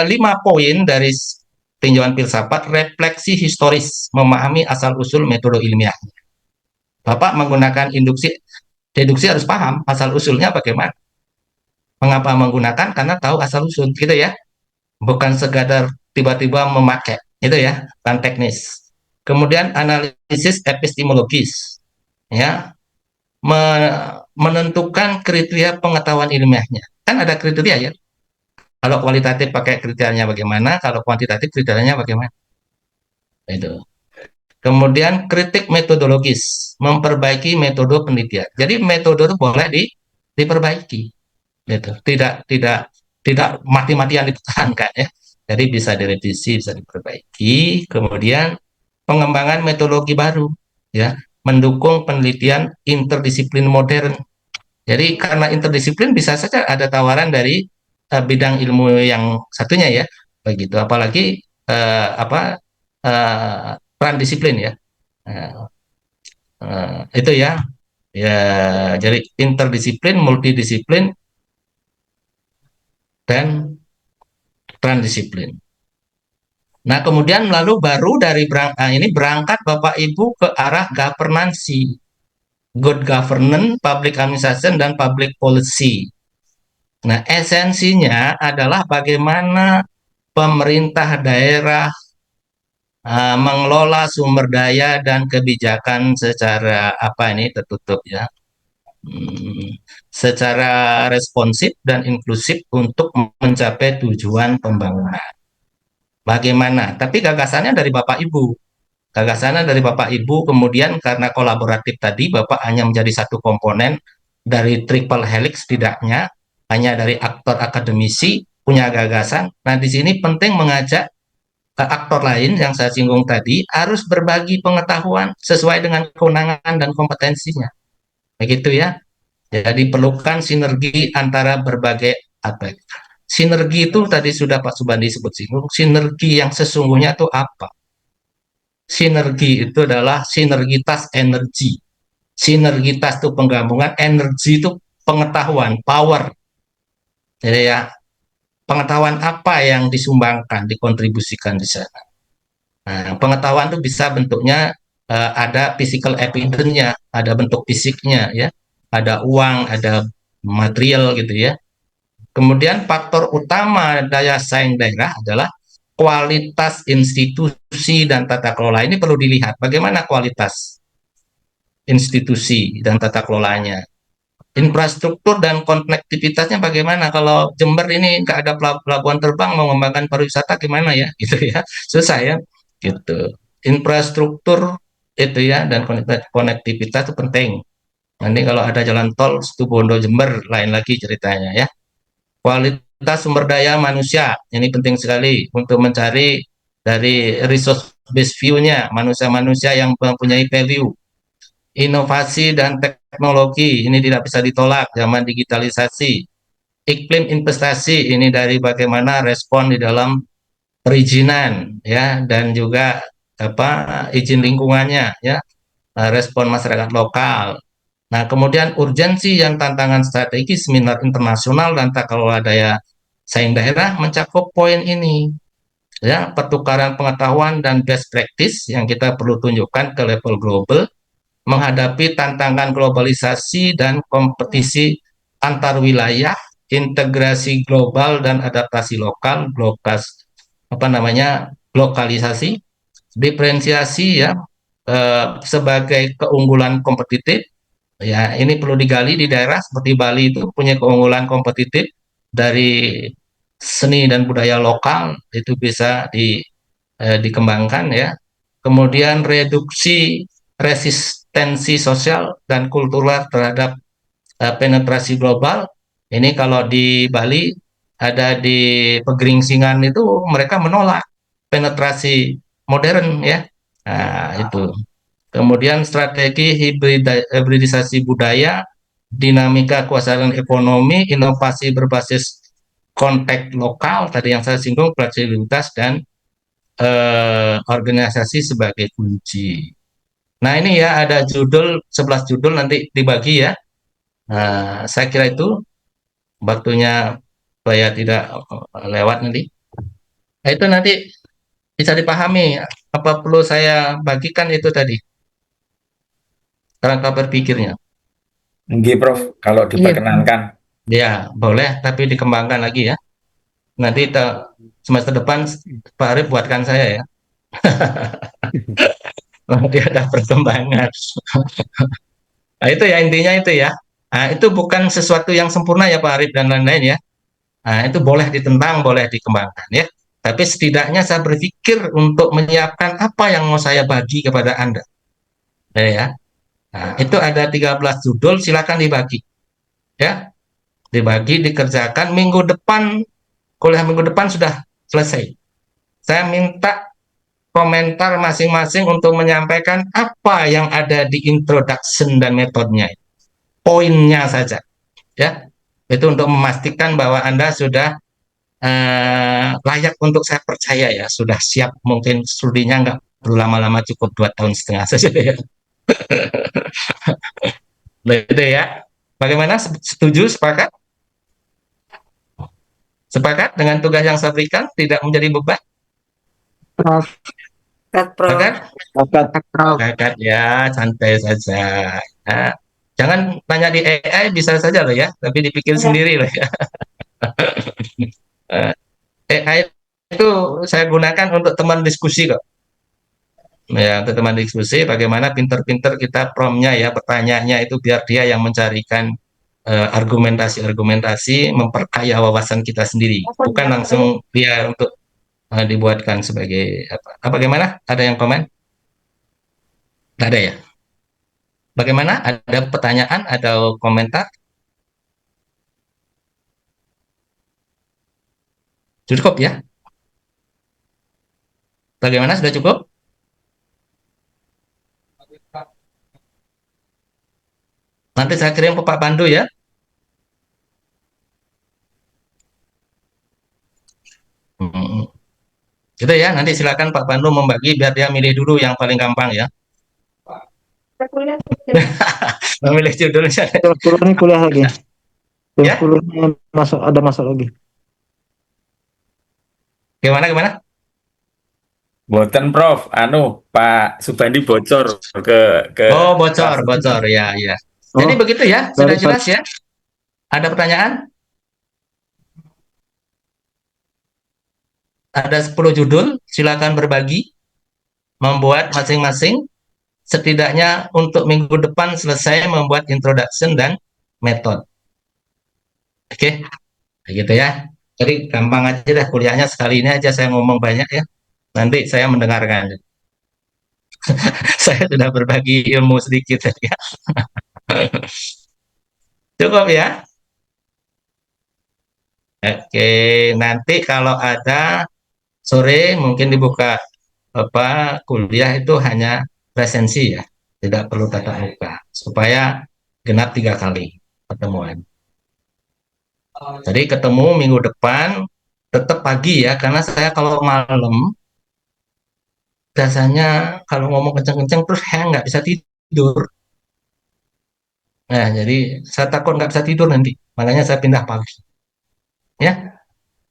5 poin dari tinjauan filsafat, refleksi historis, memahami asal-usul metode ilmiah. Bapak menggunakan induksi, deduksi harus paham asal-usulnya bagaimana. Mengapa menggunakan? Karena tahu asal-usul, gitu ya. Bukan sekadar tiba-tiba memakai, itu ya, bukan teknis. Kemudian analisis epistemologis, ya, menentukan kriteria pengetahuan ilmiahnya. Kan ada kriteria, ya. Kalau kualitatif pakai kriterianya bagaimana, kalau kuantitatif kriterianya bagaimana. Itu. Kemudian kritik metodologis, memperbaiki metode penelitian. Jadi metode itu boleh diperbaiki, gitu. Tidak mati-matian dipertahankan, ya. Jadi bisa direvisi, bisa diperbaiki. Kemudian pengembangan metodologi baru, ya, mendukung penelitian interdisiplin modern. Jadi karena interdisiplin bisa saja ada tawaran dari bidang ilmu yang satunya, ya, begitu. Apalagi peran disiplin, ya. Itu ya, ya. Jadi interdisiplin, multidisiplin, dan transdisiplin. Nah, kemudian lalu baru dari ini berangkat Bapak Ibu ke arah governance, good governance, public administration, dan public policy. Nah, esensinya adalah bagaimana pemerintah daerah mengelola sumber daya dan kebijakan secara apa ini tertutup, ya, secara responsif dan inklusif untuk mencapai tujuan pembangunan. Bagaimana? Tapi gagasannya dari Bapak Ibu. Gagasannya dari Bapak Ibu, kemudian karena kolaboratif tadi, Bapak hanya menjadi satu komponen dari triple helix, tidaknya hanya dari aktor akademisi punya gagasan. Nah, di sini penting mengajak aktor lain yang saya singgung tadi, harus berbagi pengetahuan sesuai dengan kewenangan dan kompetensinya. Begitu, ya. Jadi perlukan sinergi antara berbagai aspek. Sinergi itu tadi sudah Pak Subandi sebut singgung. Sinergi yang sesungguhnya itu apa? Sinergi itu adalah sinergitas energi. Sinergitas itu penggabungan, energi itu pengetahuan, power. Jadi, ya, pengetahuan apa yang disumbangkan, dikontribusikan di sana. Nah, pengetahuan itu bisa bentuknya ada physical evidence-nya, ada bentuk fisiknya, ya, ada uang, ada material, gitu ya. Kemudian faktor utama daya saing daerah adalah kualitas institusi dan tata kelola. Ini perlu dilihat bagaimana kualitas institusi dan tata kelolanya. Infrastruktur dan konektivitasnya bagaimana? Kalau Jember ini nggak ada pelabuhan terbang, mau mengembangkan pariwisata gimana, ya? Gitu ya, susah, ya. Gitu. Infrastruktur itu, ya, dan konektivitas itu penting. Nanti kalau ada jalan tol Situbondo Jember, lain lagi ceritanya, ya. Kualitas sumber daya manusia ini penting sekali untuk mencari dari resource based view-nya, manusia-manusia yang mempunyai value. Inovasi dan teknologi ini tidak bisa ditolak zaman digitalisasi. iklim investasi ini dari bagaimana respon di dalam perizinan ya, dan juga apa izin lingkungannya ya, respon masyarakat lokal. Nah, kemudian urgensi yang tantangan strategis minat internasional dan tata kelola daya saing daerah mencakup poin ini ya, pertukaran pengetahuan dan best practice yang kita perlu tunjukkan ke level global menghadapi tantangan globalisasi dan kompetisi antar wilayah, integrasi global dan adaptasi lokal, apa namanya, lokalisasi, diferensiasi ya, sebagai keunggulan kompetitif. Ya, ini perlu digali di daerah seperti Bali itu punya keunggulan kompetitif dari seni dan budaya lokal itu bisa dikembangkan ya. Kemudian reduksi resistensi sosial dan kultural terhadap penetrasi global. Ini kalau di Bali ada di Pegeringsingan itu mereka menolak penetrasi modern ya. Nah, itu. Kemudian strategi hibridisasi budaya, dinamika kekuasaan ekonomi, inovasi berbasis konteks lokal, tadi yang saya singgung, fleksibilitas dan organisasi sebagai kunci. Nah, ini ya ada judul, 11 judul nanti dibagi ya. Nah, saya kira itu waktunya supaya tidak lewat nanti. Nah, itu nanti bisa dipahami apa perlu saya bagikan itu tadi kerangka berpikirnya. Nggih, Prof, kalau Iya. diperkenankan. Ya, boleh, tapi dikembangkan lagi ya. Nanti semester depan Pak Arif buatkan saya ya. Nanti ada perkembangan. Nah, itu ya intinya itu ya. Nah, itu bukan sesuatu yang sempurna ya Pak Arif dan lain-lain ya. Nah, itu boleh ditentang, boleh dikembangkan ya. Tapi setidaknya saya berpikir untuk menyiapkan apa yang mau saya bagi kepada Anda. Ya. Nah, itu ada 13 judul, silakan dibagi. Ya, dibagi, dikerjakan minggu depan, kuliah minggu depan sudah selesai. Saya minta komentar masing-masing untuk menyampaikan apa yang ada di introduction dan metodenya. Poinnya saja. Ya, itu untuk memastikan bahwa Anda sudah layak untuk saya percaya ya, sudah siap. Mungkin studinya nggak perlu lama-lama, cukup 2,5 tahun saja ya. Itu ya. Bagaimana? Setuju? Sepakat? Sepakat dengan tugas yang saya berikan? Tidak menjadi beban? Prof. Sepakat? Prof. Sepakat ya, santai saja. Nah, jangan tanya di AI, bisa saja loh ya, tapi dipikir sendiri loh ya. AI itu saya gunakan untuk teman diskusi kok. Ya, untuk teman diskusi, bagaimana pinter-pinter kita promptnya ya, pertanyaannya itu biar dia yang mencarikan argumentasi-argumentasi, memperkaya wawasan kita sendiri, bukan langsung dia untuk dibuatkan sebagai apa. Bagaimana? Ada yang komen? Nggak ada ya? Bagaimana? Ada pertanyaan atau komentar? Cukup ya? Bagaimana? Sudah cukup? Nanti saya kirim ke Pak Pandu ya. Hmm. Gitu ya, nanti silakan Pak Pandu membagi biar dia milih dulu yang paling gampang ya. Memilih judulnya. Kuliah kuliah lagi. Ya? Kuliahnya ada masuk lagi. Gimana? Boten, Prof. Pak Subandi bocor ke Oh, bocor ya. Jadi begitu ya, sudah jelas ya? Ada pertanyaan? Ada 10 judul, silakan berbagi, membuat masing-masing, setidaknya untuk minggu depan selesai membuat introduction dan method. Oke, gitu ya. Jadi gampang aja dah kuliahnya, sekali ini aja saya ngomong banyak ya. Nanti saya mendengarkan. Saya sudah berbagi ilmu sedikit ya. Cukup ya. Oke, nanti kalau ada sore mungkin dibuka kuliah itu hanya presensi ya, tidak perlu tatap muka supaya genap 3 kali pertemuan. Jadi ketemu minggu depan, tetap pagi ya, karena saya kalau malam biasanya kalau ngomong kenceng-kenceng terus saya nggak bisa tidur. Nah, jadi saya takut nggak bisa tidur nanti, makanya saya pindah pagi. Ya,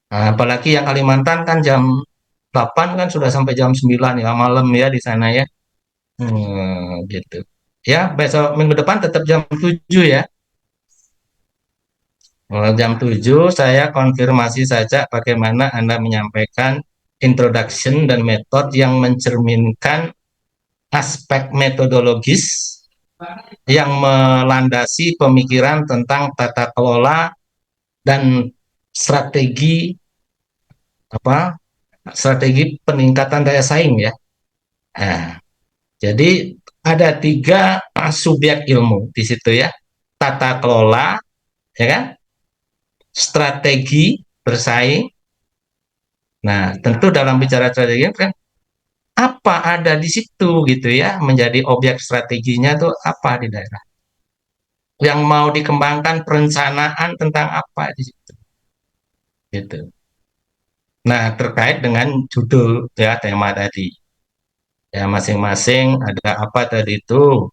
nah, apalagi yang Kalimantan kan jam 8 kan sudah sampai jam 9 ya malam ya di sana ya. Gitu. Ya, besok minggu depan tetap jam 7 ya. Jam 7 saya konfirmasi saja bagaimana Anda menyampaikan introduction dan metode yang mencerminkan aspek metodologis yang melandasi pemikiran tentang tata kelola dan strategi apa strategi peningkatan daya saing ya. Nah, jadi ada 3 subjek ilmu di situ ya. Tata kelola, ya kan? Strategi bersaing. Nah, tentu dalam bicara strategi kan apa ada di situ gitu ya, menjadi objek strateginya tuh apa di daerah. Yang mau dikembangkan perencanaan tentang apa di situ. Gitu. Nah, terkait dengan judul ya tema tadi. Ya masing-masing ada apa tadi itu.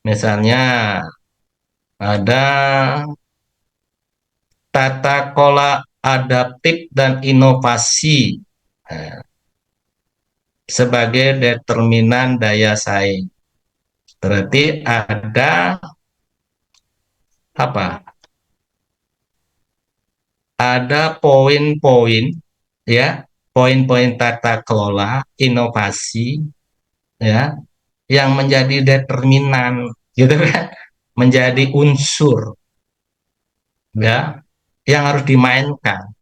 Misalnya ada tata kelola adaptif dan inovasi sebagai determinan daya saing. Berarti ada apa? Ada poin-poin ya, poin-poin tata kelola inovasi ya yang menjadi determinan gitu kan, menjadi unsur ya yang harus dimainkan.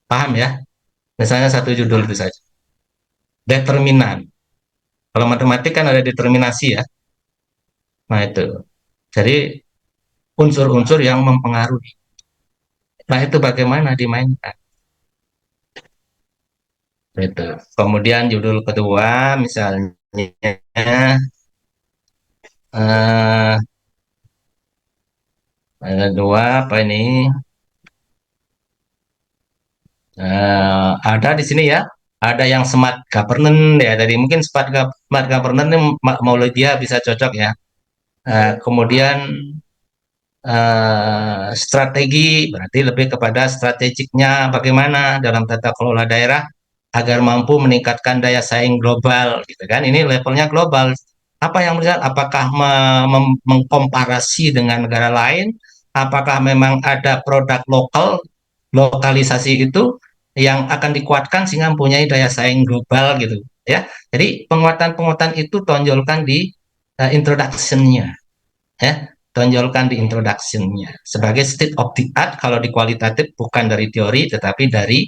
Paham ya? Misalnya satu judul itu saja. Determinan. Kalau matematik kan ada determinasi ya. Nah itu. Jadi unsur-unsur yang mempengaruhi. Nah itu bagaimana dimainkan. Itu. Kemudian judul kedua misalnya eh, ada 2 apa ini? Ada di sini ya. Ada yang smart governance ya. Jadi mungkin smart governance ini Maulidiyah bisa cocok ya. Kemudian strategi berarti lebih kepada strategiknya bagaimana dalam tata kelola daerah agar mampu meningkatkan daya saing global gitu kan, ini levelnya global. Apa yang berjalan, apakah mengkomparasi dengan negara lain, apakah memang ada produk lokalisasi itu yang akan dikuatkan sehingga mempunyai daya saing global gitu ya. Jadi penguatan-penguatan itu tonjolkan di introduction-nya ya, tonjolkan di introduction-nya sebagai state of the art kalau di kualitatif, bukan dari teori tetapi dari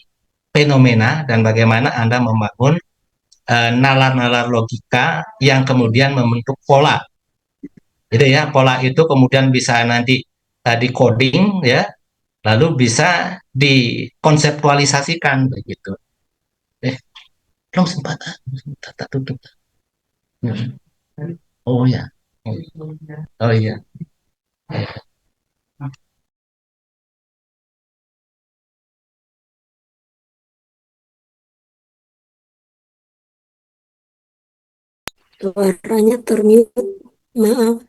fenomena dan bagaimana Anda membangun nalar-nalar logika yang kemudian membentuk pola. Jadi ya, pola itu kemudian bisa nanti di coding ya, lalu bisa dikonseptualisasikan begitu. Belum sempat, tak tutup. Oh ya. Oh iya. Suaranya termute, maaf.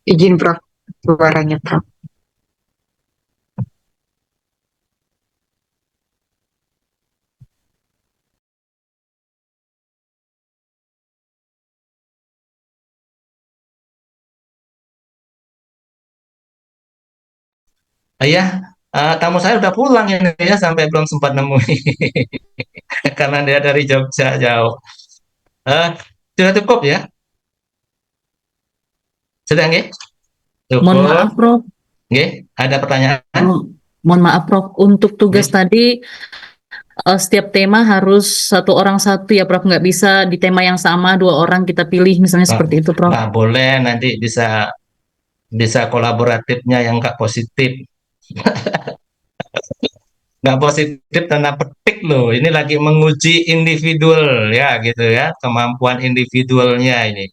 Izin Prof, suaranya Prof. Iya, tamu saya udah pulang ini ya, sampai belum sempat nemui karena dia dari Jogja jauh. Eh, Sudah cukup ya? Sudah nggih? Mohon Cukup. maaf, Prof. Nggih, ada pertanyaan? Mohon maaf, Prof. Untuk tugas Nggih. tadi setiap tema harus 1 orang 1 ya, Prof. Nggak bisa di tema yang sama 2 orang kita pilih, misalnya seperti itu, Prof. Nah, boleh nanti bisa kolaboratifnya yang nggak positif. nggak positif tanda petik loh. Ini lagi menguji individual ya gitu ya, kemampuan individualnya ini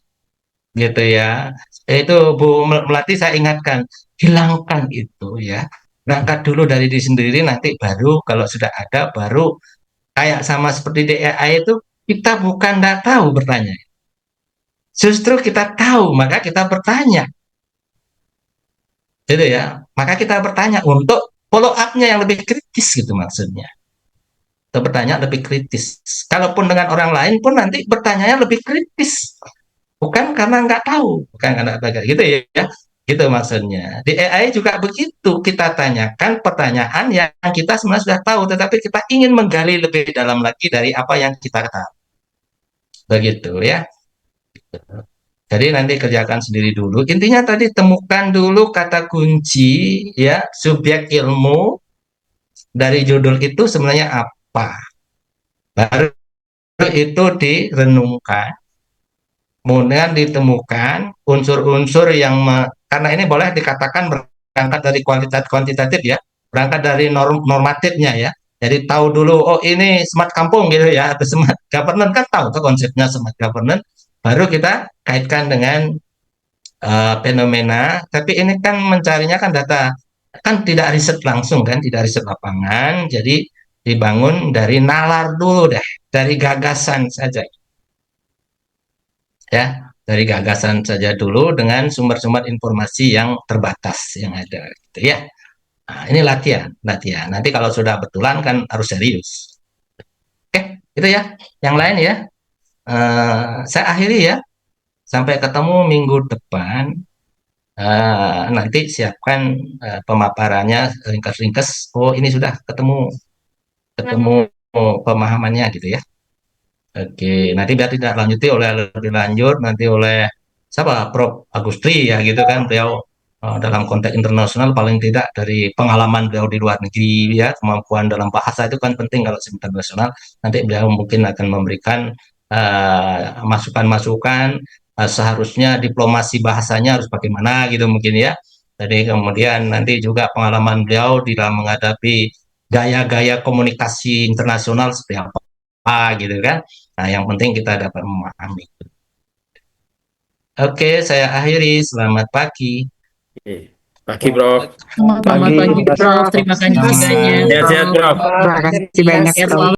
gitu ya. Itu Bu Melati saya ingatkan, hilangkan itu ya. Berangkat dulu dari diri sendiri, nanti baru kalau sudah ada baru kayak sama seperti di AI itu kita bukan nggak tahu bertanya. Justru kita tahu, maka kita bertanya. Gitu ya. Maka kita bertanya untuk follow up-nya yang lebih kritis gitu maksudnya. Atau bertanya lebih kritis. Kalaupun dengan orang lain pun nanti bertanyanya lebih kritis. Bukan karena nggak tahu, bukan karena belajar gitu ya. Gitu maksudnya. Di AI juga begitu. Kita tanyakan pertanyaan yang kita sebenarnya sudah tahu, tetapi kita ingin menggali lebih dalam lagi dari apa yang kita tahu. Begitu ya. Jadi nanti kerjakan sendiri dulu. Intinya tadi temukan dulu kata kunci ya, subjek ilmu dari judul itu sebenarnya apa. Baru itu direnungkan, kemudian ditemukan unsur-unsur yang karena ini boleh dikatakan berangkat dari kuantitatif ya, berangkat dari normatifnya ya. Jadi tahu dulu, oh ini smart kampung gitu ya, atau smart governance kan tahu tuh konsepnya smart governance. Baru kita kaitkan dengan fenomena, tapi ini kan mencarinya kan data, kan tidak riset langsung kan, tidak riset lapangan, jadi dibangun dari nalar dulu deh, dari gagasan saja ya, dari gagasan saja dulu dengan sumber-sumber informasi yang terbatas yang ada gitu ya. Nah, ini latihan, latihan. Nanti kalau sudah betulan kan harus serius. Oke, itu ya. Yang lain ya. Saya akhiri ya. Sampai ketemu minggu depan. Nanti siapkan pemaparannya ringkas-ringkas. Oh, ini sudah ketemu pemahamannya gitu ya. Oke, nanti biar tidak lanjuti oleh lebih lanjut nanti oleh siapa Prof Agustri ya gitu kan, beliau dalam konteks internasional paling tidak dari pengalaman beliau di luar negeri ya, kemampuan dalam bahasa itu kan penting kalau internasional. Nanti beliau mungkin akan memberikan masukan-masukan seharusnya diplomasi bahasanya harus bagaimana gitu mungkin ya. Jadi kemudian nanti juga pengalaman beliau di dalam menghadapi gaya-gaya komunikasi internasional seperti apa gitu kan. Nah, yang penting kita dapat memahami. Oke, saya akhiri. Selamat pagi. Pagi, Prof. Selamat pagi, Prof. Terima kasih banyak, Sehat-sehat, Prof. Prof. Terima kasih banyak, Sehat Prof. selalu.